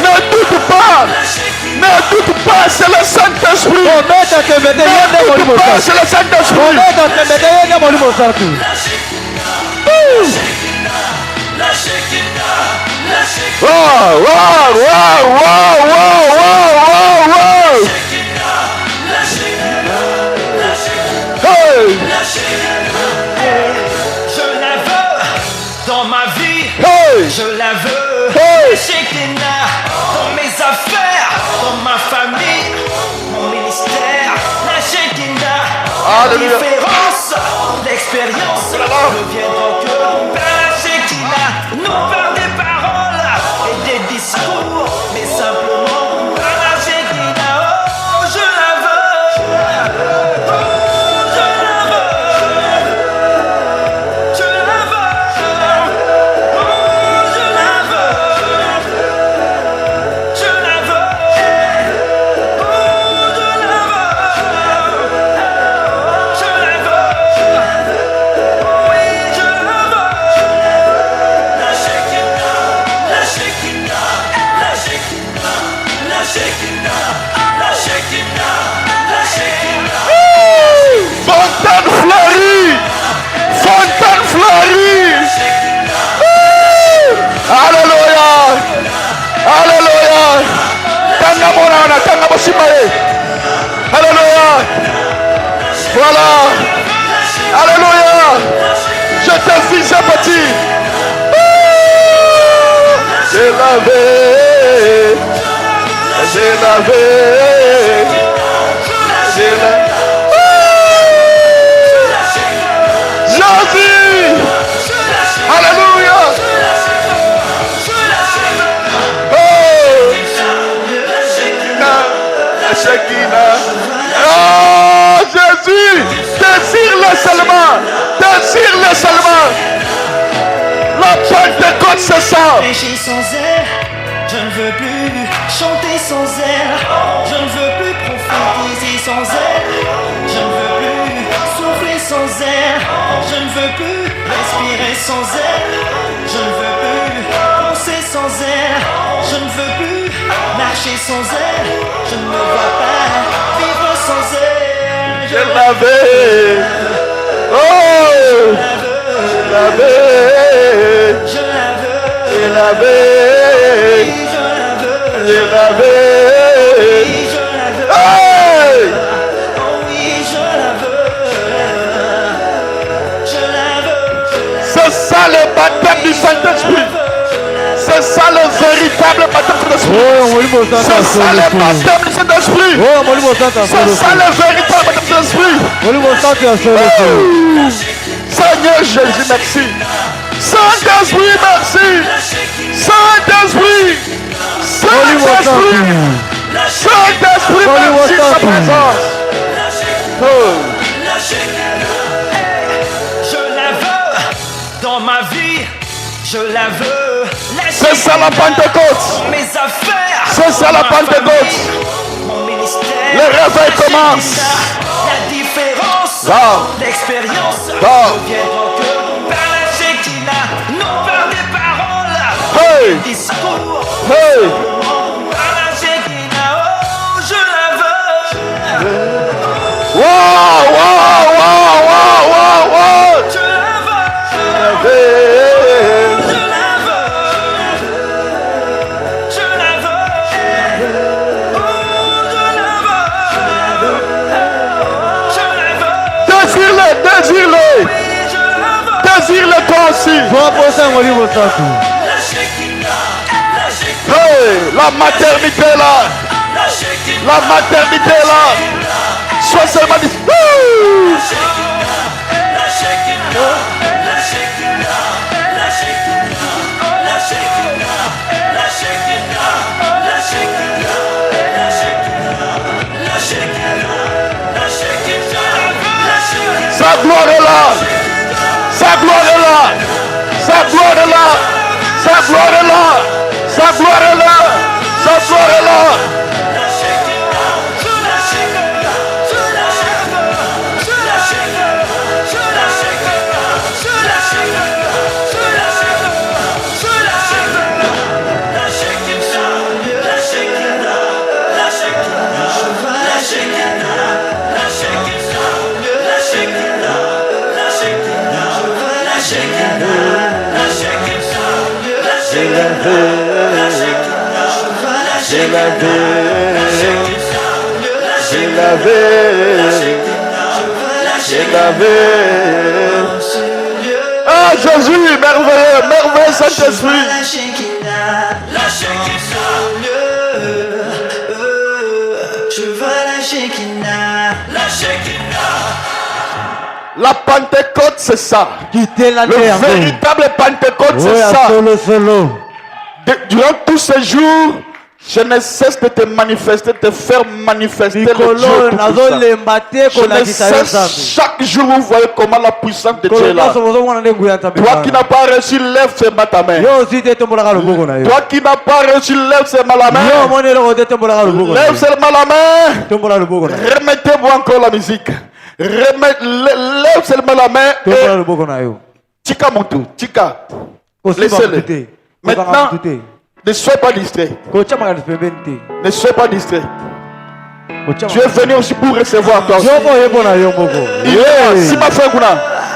[SPEAKER 1] Ne doute pas. Ne doute pas, c'est le Saint-Esprit. Ne doute pas, c'est le Saint-Esprit. Wow, wow, wow, wow, wow, wow, wow. Hey.
[SPEAKER 4] Je la veux dans ma vie.
[SPEAKER 1] Hey.
[SPEAKER 4] Je la veux.
[SPEAKER 1] Hey.
[SPEAKER 4] La Shekinah dans mes affaires, dans ma famille, mon ministère. La Shekinah, la différence, l'expérience ne viendra que par la Shekinah, non par des paroles et des discours, mais simplement par la Shekinah. Oh, je la veux. Oh, je la veux. Je la veux. Oh, je la veux. Je la veux. Oh, je la veux. Je la veux. Oui, je la veux. La Shekinah, la Shekinah, la Shekinah, la Shekinah, la Shekinah, la Shekinah.
[SPEAKER 1] Fontaine fleurie. Fontaine fleurie. Alléluia. Alléluia. Tanga morana, tanga bosimae. Alléluia. Voilà. Alléluia. Je te visé petit. J'ai lavé. J'ai lavé. J'ai lavé. Jésus. Alléluia. Oh. La Shekinah. Oh Jésus. Désire-le seulement. Désire-le seulement. La Pentecôte c'est ça.
[SPEAKER 4] Prêcher sans elle, je ne veux plus chanter sans elle, je ne veux plus prophétiser sans elle, je ne veux plus souffler sans elle, je ne veux plus respirer sans elle, je ne veux plus penser sans elle, je ne veux plus marcher sans elle, je ne me vois pas vivre sans elle.
[SPEAKER 1] Je l'avais. Oh. Je l'avais.
[SPEAKER 4] Je la veux,
[SPEAKER 1] Je l'avais.
[SPEAKER 4] oui, je la veux,
[SPEAKER 1] Je l'avais.
[SPEAKER 4] oui, je la veux.
[SPEAKER 1] Hey!
[SPEAKER 4] Oh oui, je la veux. Je la veux.
[SPEAKER 1] C'est ça le baptême du Saint-Esprit. C'est ça le véritable baptême du Saint-Esprit. C'est ça le baptême du Saint-Esprit. C'est ça le véritable baptême du Saint-Esprit. Seigneur Jésus, merci. Saint-Esprit, merci. Saint-Esprit. Saint-Esprit. Saint-Esprit, merci de ta présence. Oh.
[SPEAKER 4] Je la veux dans ma vie. Je la veux.
[SPEAKER 1] C'est ça la Pentecôte.
[SPEAKER 4] Mes affaires.
[SPEAKER 1] C'est ça la Pentecôte.
[SPEAKER 4] Mon ministère.
[SPEAKER 1] Le réveil commence.
[SPEAKER 4] La différence.
[SPEAKER 1] Wow.
[SPEAKER 4] L'expérience.
[SPEAKER 1] Wow.
[SPEAKER 4] Ne viendra que par la Shekinah, non par des paroles.
[SPEAKER 1] Hey.
[SPEAKER 4] Des discours.
[SPEAKER 1] Hey.
[SPEAKER 4] Par la Shekinah. Oh, je la veux.
[SPEAKER 1] Wow, wow, wow, wow, wow, wow.
[SPEAKER 4] Je la veux.
[SPEAKER 1] Hey.
[SPEAKER 4] Je la veux. Je la veux. Oh, je la veux. Je la veux.
[SPEAKER 1] Désire-le, désire-le.
[SPEAKER 4] Oui, je la veux.
[SPEAKER 1] Désire-le toi aussi.
[SPEAKER 4] La Shekinah. La Shekinah.
[SPEAKER 1] Hey, la maternité là.
[SPEAKER 4] La Shekinah.
[SPEAKER 1] La maternité là. Sois seulement dit. Wouh.
[SPEAKER 4] La Shekinah. La Shekinah. La Shekinah. La Shekinah. La Shekinah. La Shekinah. La Shekinah. La Shekinah. La Shekinah. La Shekinah.
[SPEAKER 1] Sa gloire est là. Sa gloire est là. Sa gloire est là. Sa gloire est là. Sa gloire est là. Sa gloire est là.
[SPEAKER 4] La Shekinah. La Shekinah.
[SPEAKER 1] Ah Jésus, merveilleux, merveilleux Saint-Esprit. La Pentecôte, c'est ça. Le véritable Pentecôte, c'est ça. Durant tous ces jours, je ne cesse de te manifester, de te faire manifester le Dieu tout-puissant. Je ne cesse chaque jour, vous voyez comment la puissance de Dieu est là. Toi qui n'as pas reçu, lève seulement ta main. Toi qui n'as pas reçu, lève seulement la main. Lève seulement la main. Remettez-moi encore la musique. Lève seulement la main. Tika mon tour. Tika. Laissez-le. Maintenant, ne sois pas distrait. Ne sois pas distrait. Tu es venu aussi pour recevoir toi. Si ma frère Kuna.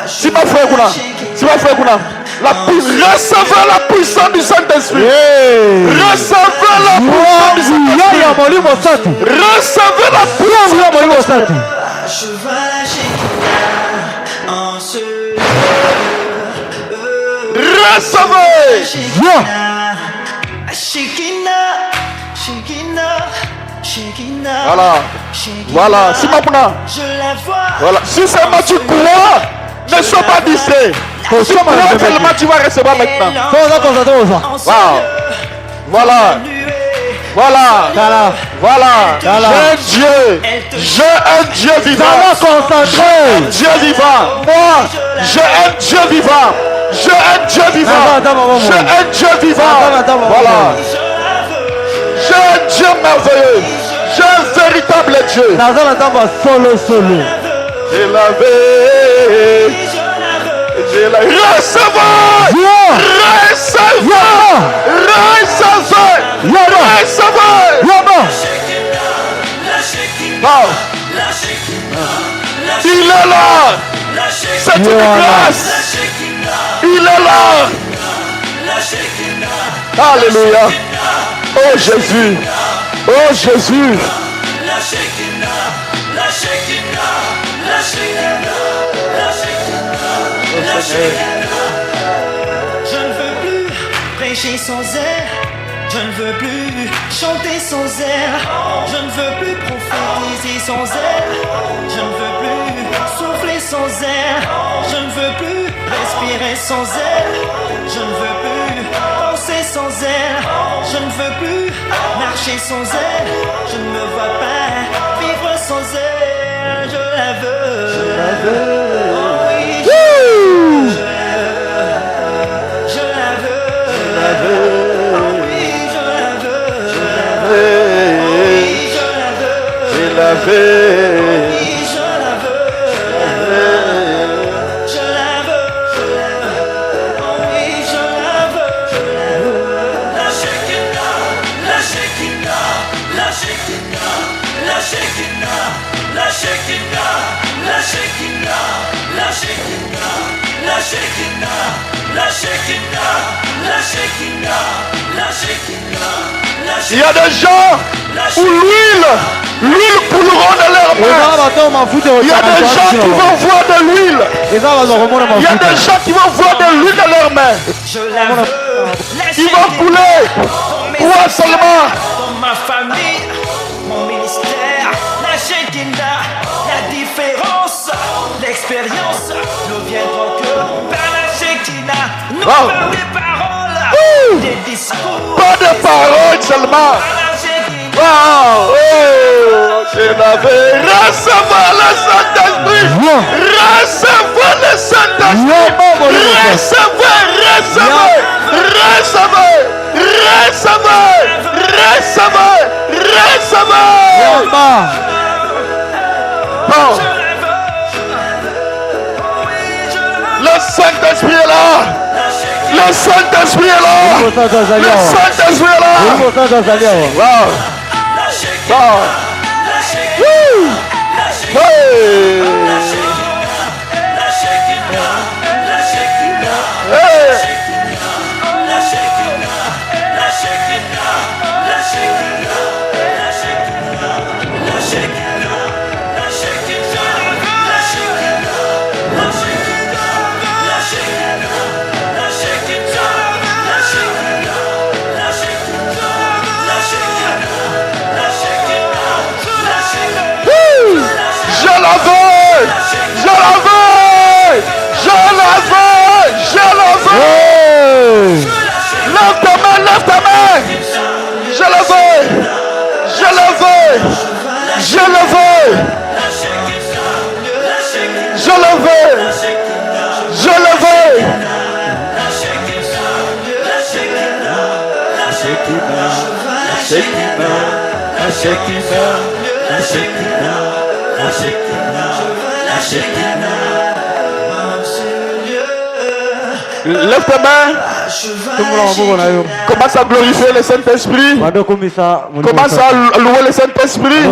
[SPEAKER 1] Si ma frère Kuna. Si ma frère Kuna. Recevez la puissance du Saint-Esprit. Recevez la puissance du Saint-Esprit. Recevez la puissance du Saint-Esprit. Recevez. Voilà. Voilà. Si ma Kuna. Voilà. Si seulement tu crois, ne sois pas distrait. Si tu crois tellement, tu vas recevoir maintenant. Wow. Voilà. Voilà. Voilà. J'ai un Dieu. J'ai un Dieu vivant. J'ai un Dieu vivant. Moi, j'ai un Dieu vivant. J'ai un Dieu vivant. J'ai un Dieu vivant. Voilà. J'ai un Dieu merveilleux. J'ai un véritable Dieu. J'ai lavé. Recevez! Il est là! C'est une grâce! Il est là! Alléluia! Oh Jésus! Oh Jésus!
[SPEAKER 4] Je ne veux plus prêcher sans air. Je ne veux plus chanter sans air. Je ne veux plus prophétiser sans air. Je ne veux plus souffler sans air. Je ne veux plus respirer sans air. Je ne veux plus penser sans air. Je ne veux plus marcher sans air. Je ne me vois pas vivre sans air. Je la veux. Je la veux. Oh oui, je la veux.
[SPEAKER 1] Il y a des gens où l'huile couleront de leurs mains. Il y a des gens qui vont voir de l'huile. Il y a des gens qui vont voir de l'huile de leurs mains. Ils vont couler. Quoi seulement?
[SPEAKER 4] Dans ma famille, mon ministère, la Shekinah, la différence, l'expérience nous viendront que par la Shekinah. Non par des paroles, des discours.
[SPEAKER 1] Pas de paroles seulement. Wow. Oh, je l'avais. Recevez le Saint-Esprit. Recevez le Saint-Esprit. Recevez. Bon. Le Saint-Esprit est là. Le Saint-Esprit est là. Le Saint-Esprit est là. Wow. Wow. Woo. Hey. Hey. Je le veux. Je le veux. Lève tes mains. Commence à glorifier le Saint-Esprit. Commence à louer le Saint-Esprit.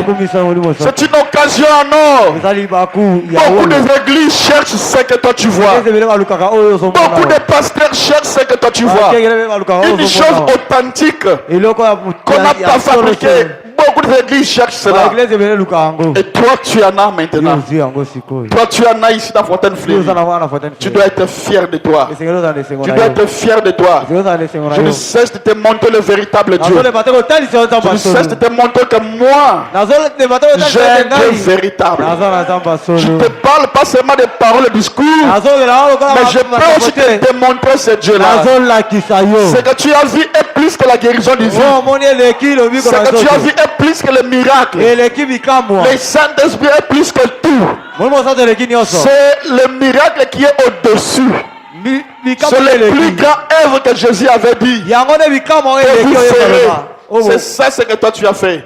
[SPEAKER 1] C'est une occasion en or. Beaucoup d'églises cherchent ce que toi tu vois. Beaucoup de pasteurs cherchent ce que toi tu vois. Une chose authentique qu'on n'a pas fabriquée. Beaucoup d'églises cherchent cela. Et toi tu en as maintenant. Toi tu en as ici dans Fontaine-Fleury. Tu dois être fier de toi. Tu dois être fier de toi. Je ne cesse de te montrer le véritable Dieu. Je ne cesse de te montrer que moi, j'ai un Dieu véritable. Je ne te parle pas seulement des paroles de discours, mais je peux aussi te démontrer ce Dieu-là. Ce que tu as vu est plus que la guérison divine. Ce que tu as vu est plus que le miracle. Le Saint-Esprit est plus que tout. C'est le miracle qui est au-dessus. C'est le plus grand œuvre que Jésus avait dit. C'est ça ce que toi tu as fait.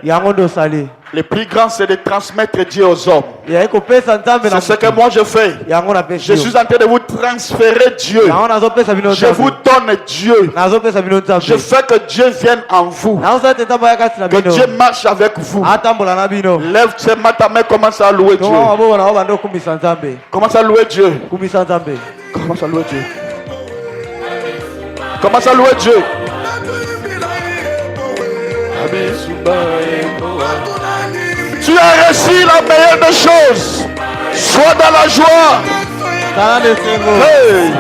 [SPEAKER 1] Le plus grand, c'est de transmettre Dieu aux hommes. C'est ce que moi je fais. Je suis en train de vous transférer Dieu. Je vous donne Dieu. Je fais que Dieu vienne en vous. Que Dieu marche avec vous. Lève ta main, commence à louer Dieu. Commence à louer Dieu. Commence à louer Dieu. Commence à louer Dieu. Tu as reçu la meilleure des choses. Sois dans la joie. Hey.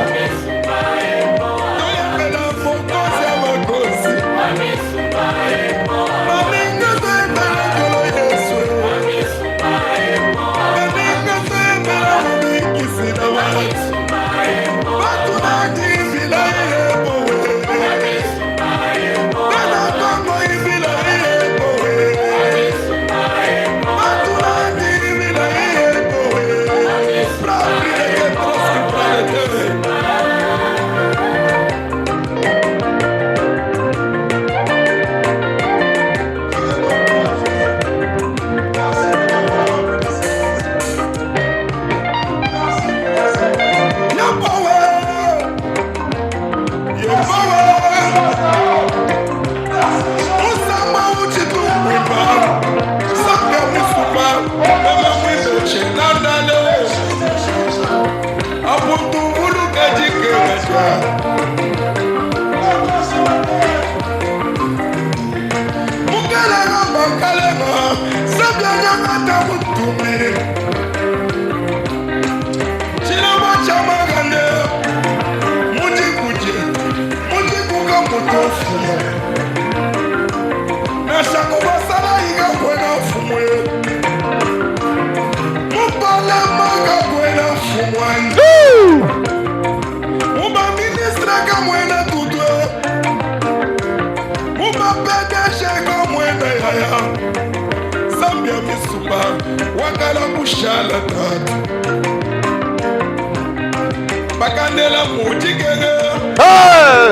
[SPEAKER 1] Hey!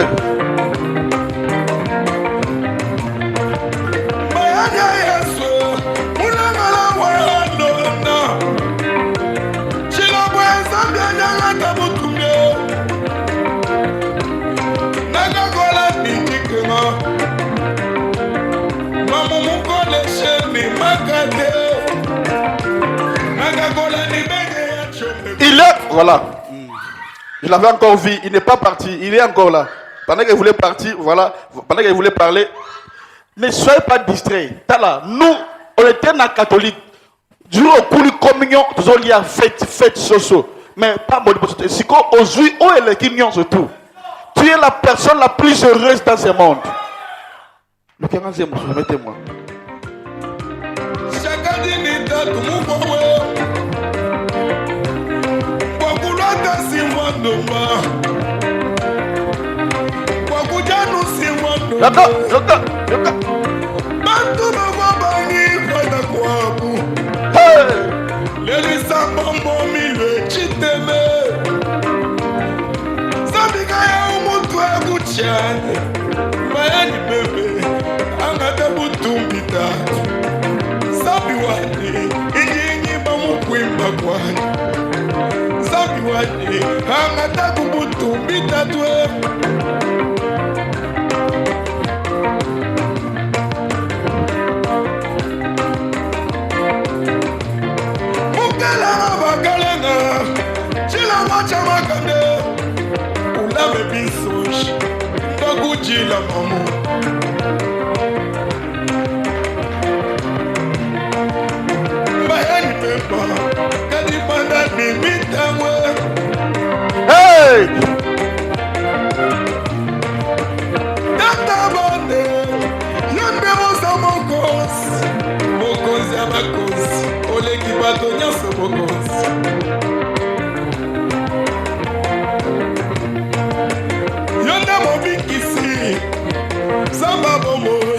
[SPEAKER 1] Il est, voilà. Je l'avais encore vu, il n'est pas parti, il est encore là. Pendant qu'il voulait partir, voilà, pendant qu'il voulait parler, ne soyez pas distraits. Nous, on était dans la catholique. Durant le cours de communion, nous avons lié à fête, soso. Mais pas mon possibilité. Si aujourd'hui, où est le quignon surtout? Tu es la personne la plus heureuse dans ce monde. Le 15e, remettez-moi. Bayani, Bayani bebe, angata butumbita. Sabi wani, ingi bamu kwimba kwani. Sabi wani, angata butumbita tue. Mukalanga bakalanga, chila macha makande. Ulame bisoshi, bagujila mamu. Bayani pepa, kadipanda nimitangwe. Hey! Tata bande, yonde mosa mokosi. Mokosi abakosi, oleki bato nyoso mokosi. Yonde mobikisi, samba bomoyi.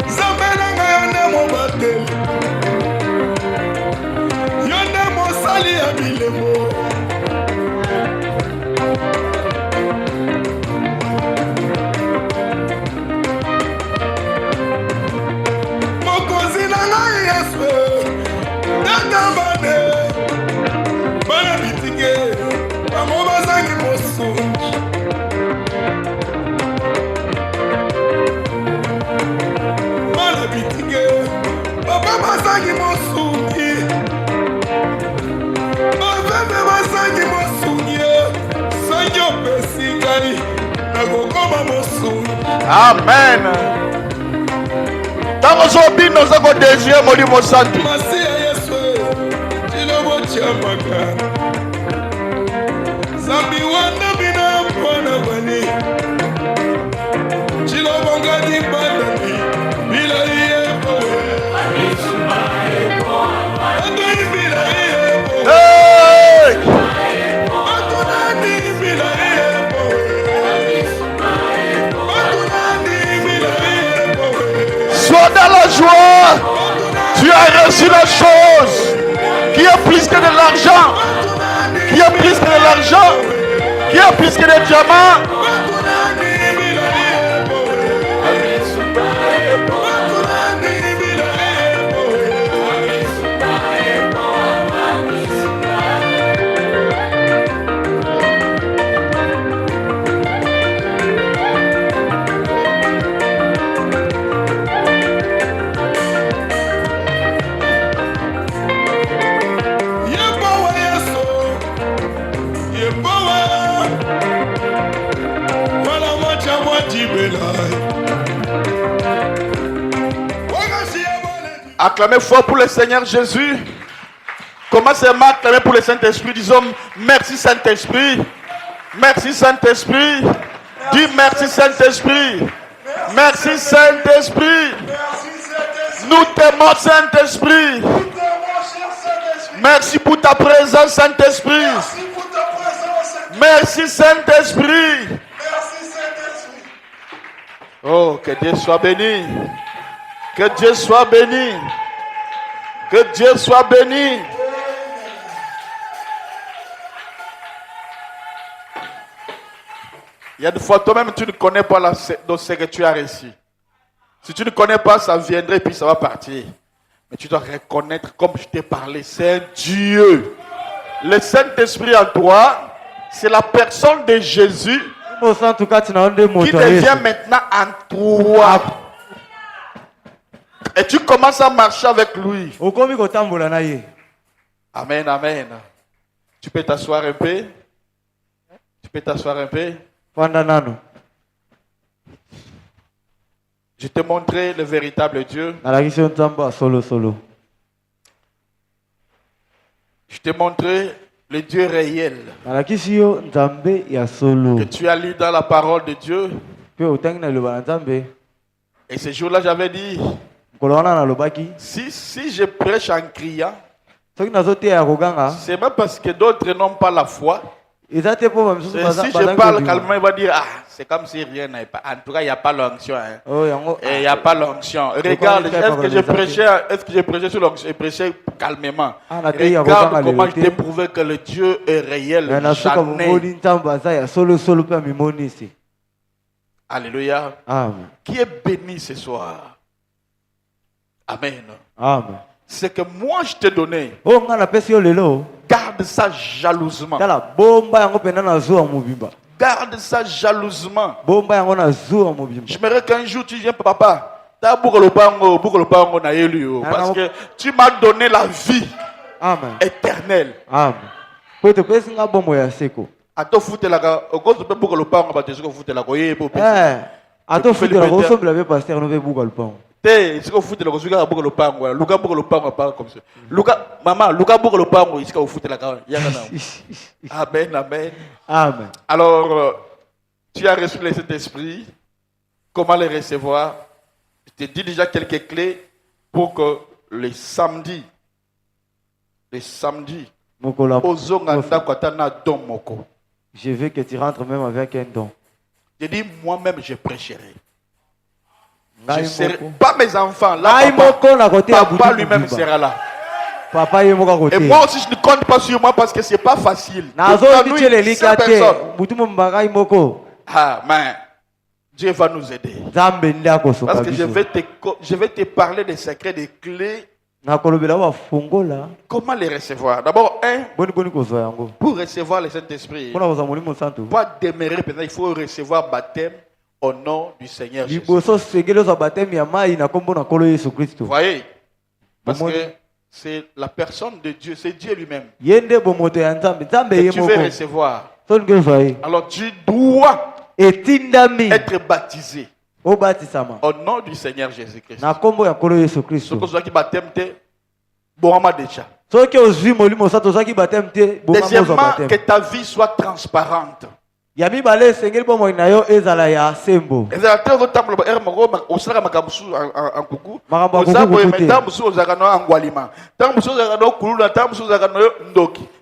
[SPEAKER 1] Zambelanga yonde mobateli. Yonde mosali ya bilemo. Mokozi na ngai Yesu, tata bane, bana bitike, bamo bazangi mosungi. Bana bitike, baba bazangi mosungi. Baveve bazangi mosungi, sanyo pesingai, nakokoma mosungi. Amen. Tango zobi noza ko désir moli mosantu. Masiya Yesu, chilobo chamaka. Zambi wana bina pona bani. Chilobo ngadi bandani. Bila iye poe. Adoni bila iye poe. Hey! Adonani bila iye poe. Adonani bila iye poe. Sois dans la joie. Tu as reçu la chose qui est plus que de l'argent, qui est plus que de l'argent, qui est plus que des diamants. Acclamez fort pour le Seigneur Jésus. Commencez à acclamer pour le Saint-Esprit. Disons merci Saint-Esprit. Merci Saint-Esprit. Dis merci Saint-Esprit. Merci Saint-Esprit. Nous t'aimons Saint-Esprit. Merci pour ta présence Saint-Esprit. Merci Saint-Esprit. Oh, que Dieu soit béni. Que Dieu soit béni. Que Dieu soit béni. Il y a des fois, toi-même, tu ne connais pas ce que tu as reçu. Si tu ne connais pas, ça viendrait et puis ça va partir. Mais tu dois reconnaître, comme je t'ai parlé, c'est un Dieu. Le Saint-Esprit en toi, c'est la personne de Jésus qui devient maintenant en toi. Et tu commences à marcher avec lui. Amen, amen. Tu peux t'asseoir un peu. Tu peux t'asseoir un peu. Je t'ai montré le véritable Dieu. Je t'ai montré le Dieu réel. Que tu as lu dans la parole de Dieu. Et ce jour-là, j'avais dit, si je prêche en criant, c'est même parce que d'autres n'ont pas la foi. Et si je parle calmement, il va dire, ah, c'est comme si rien n'avait pas. En tout cas, il n'y a pas l'onction. Hein. Il n'y a pas l'onction. Regarde, est-ce que je prêchais sur l'onction? Je prêchais calmement. Regarde comment je t'ai prouvé que le Dieu est réel. Alléluia.
[SPEAKER 2] Amen.
[SPEAKER 1] Qui est béni ce soir? Amen.
[SPEAKER 2] Amen.
[SPEAKER 1] C'est que moi je t'ai donné. Garde ça jalousement. Garde ça jalousement. J'aimerais qu'un jour tu viens, papa. Parce que tu m'as donné la vie.
[SPEAKER 2] Amen.
[SPEAKER 1] Éternelle.
[SPEAKER 2] Amen.
[SPEAKER 1] Amen, amen.
[SPEAKER 2] Amen.
[SPEAKER 1] Alors, tu as reçu le Saint-Esprit. Comment le recevoir? Je te dis déjà quelques clés pour que les samedis,
[SPEAKER 2] je veux que tu rentres même avec un don.
[SPEAKER 1] Je dis moi-même je prêcherai. Je ne serai pas mes enfants là. Papa lui-même sera là. Et moi aussi je ne compte pas sur moi parce que c'est pas facile. Amen. Dieu va nous aider. Parce que je vais te parler des secrets, des clés. Comment les recevoir? D'abord, pour recevoir le Saint-Esprit, pour demeurer, il faut recevoir baptême au nom du Seigneur Jésus. Vous voyez? Parce que c'est la personne de Dieu, c'est Dieu lui-même. Et tu veux recevoir. Alors tu dois être baptisé au nom du Seigneur Jésus-Christ. Deuxièmement, que ta vie soit transparente.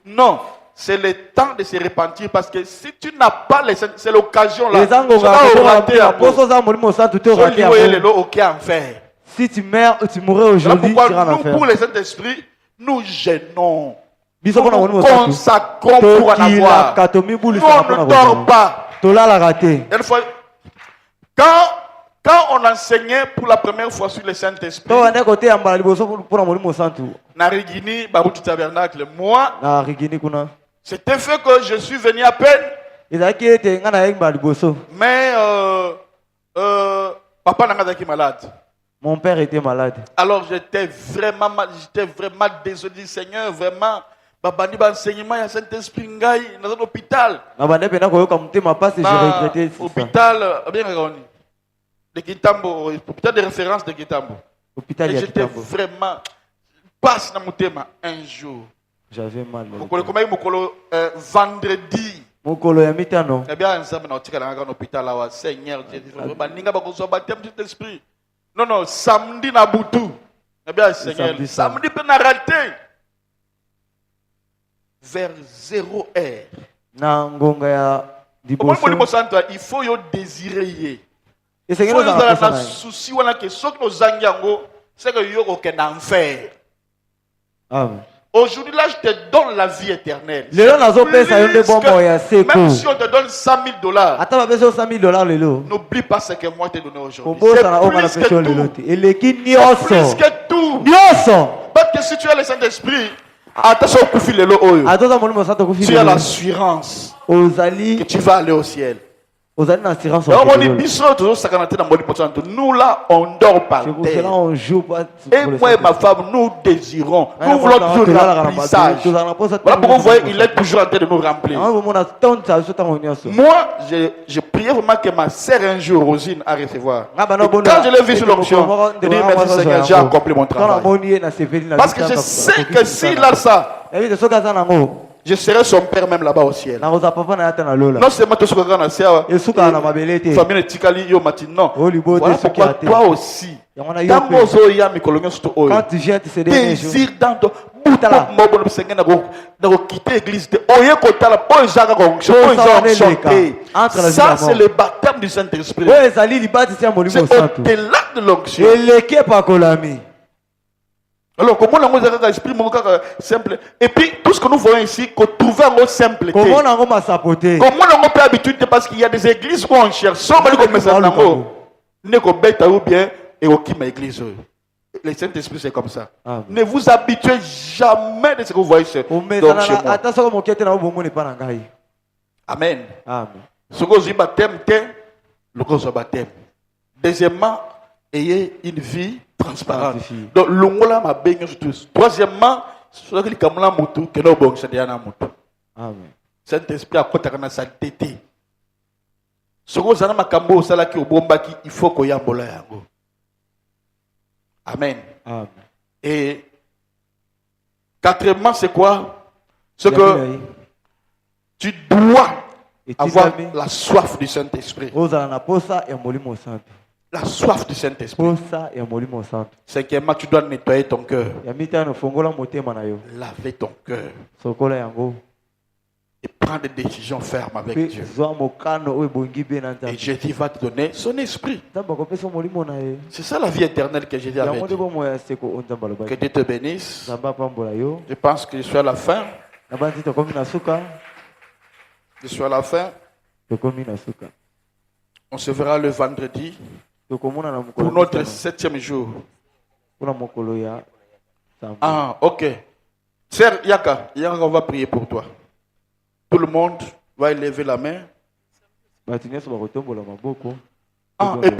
[SPEAKER 1] Non. C'est le temps de se repentir parce que si tu n'as pas les c'est l'occasion là.
[SPEAKER 2] Si tu meurs, tu mourrais aujourd'hui, tu seras en enfer.
[SPEAKER 1] Pour les Saint-Esprit, nous gênons. Nous consacrons pour en avoir. Nous ne dort pas. Une fois, quand on enseignait pour la première fois sur le Saint-Esprit, Narigini, Baruti Tabernacle, moi, c'était fait que je suis venu à peine. Mais papa n'a pas malade.
[SPEAKER 2] Mon père était malade.
[SPEAKER 1] Alors j'étais vraiment désolé, Seigneur, vraiment. Babani ba enseignement ya Saint-Esprit ngai dans un hôpital. Hôpital bien regardé. De Kitambo, hôpital de référence de Kitambo. Et j'étais vraiment passe dans mon thème un jour.
[SPEAKER 2] J'avais mal.
[SPEAKER 1] Vendredi. Eh bien, ensemble, on a un hôpital là, Seigneur, Saint-Esprit. Non, samedi na Boutou. Eh bien, Seigneur, samedi peut n'a raté. Vers 0 heure. Il faut y désirer. Il faut y avoir souci que ceux qui nous angiango, c'est que y a aucun enfer. Aujourd'hui là, je te donne la vie éternelle. Même si on te donne $100,000, n'oublie pas ce que moi je t'ai donné aujourd'hui. C'est plus que tout. Parce que si tu as le Saint-Esprit, tu as l'assurance que tu vas aller au ciel. Nous là, on dort par terre. Et moi et ma femme, nous désirons. Nous voulons toujours le remplissage. Voilà pourquoi vous voyez, il est toujours en train de nous remplir. Moi, je priais vraiment que ma sœur un jour, Rosine, a recevoir. Et quand je l'ai vu sur l'onction, je dis merci Seigneur, j'ai accompli mon travail. Parce que je sais que s'il a ça, je serai son père même là-bas au ciel. Non seulement tout ce qu'on a, famille de Tikali, yo Martin, non. Voilà pourquoi toi aussi,
[SPEAKER 2] Quand tu viens, tu sais des jours.
[SPEAKER 1] Désir dans ton quitter l'église. Ça, c'est le baptême du Saint-Esprit. C'est au-delà de l'onction. Alors, comment on a esprit simple? Et puis, tout ce que nous voyons ici, qu'on trouve en simple.
[SPEAKER 2] Comment on a sapoté?
[SPEAKER 1] Comment on a pas habitude? Parce qu'il y a des églises où on cherche. Sans mal comme ça, ne ko bête ou bien et au qui église. Le Saint-Esprit, c'est comme ça.
[SPEAKER 2] Amen.
[SPEAKER 1] Ne vous habituez jamais de ce que vous voyez chez moi. Amen.
[SPEAKER 2] Amen.
[SPEAKER 1] Ce que vous baptême, le cause baptême. Deuxièmement, ayez une vie transparente. Donc, l'ongola m'a baigné sur tous. Troisièmement, ce que les kamla mutu, que nous bon c'est diana mutu.
[SPEAKER 2] Amen.
[SPEAKER 1] Saint-Esprit a côté kana sa tété. Ce que vous avez makambo sala ki obomba ki il faut ko yambola yango. Amen.
[SPEAKER 2] Amen.
[SPEAKER 1] Et quatrièmement, c'est quoi? Ce que tu dois avoir la soif du Saint-Esprit. La soif du Saint-Esprit. Cinquièmement, tu dois nettoyer ton cœur. Laver ton cœur. Et prendre des décisions fermes avec Dieu. Et Jésus va te donner son esprit. C'est ça la vie éternelle que Jésus avait dit. Que Dieu te bénisse. Je pense que je suis à la fin. Je suis à la fin. On se verra le vendredi pour notre 7e jour. Ah, ok. Sœur Yaka, on va prier pour toi. Tout le monde va élever la main. Ah, et puis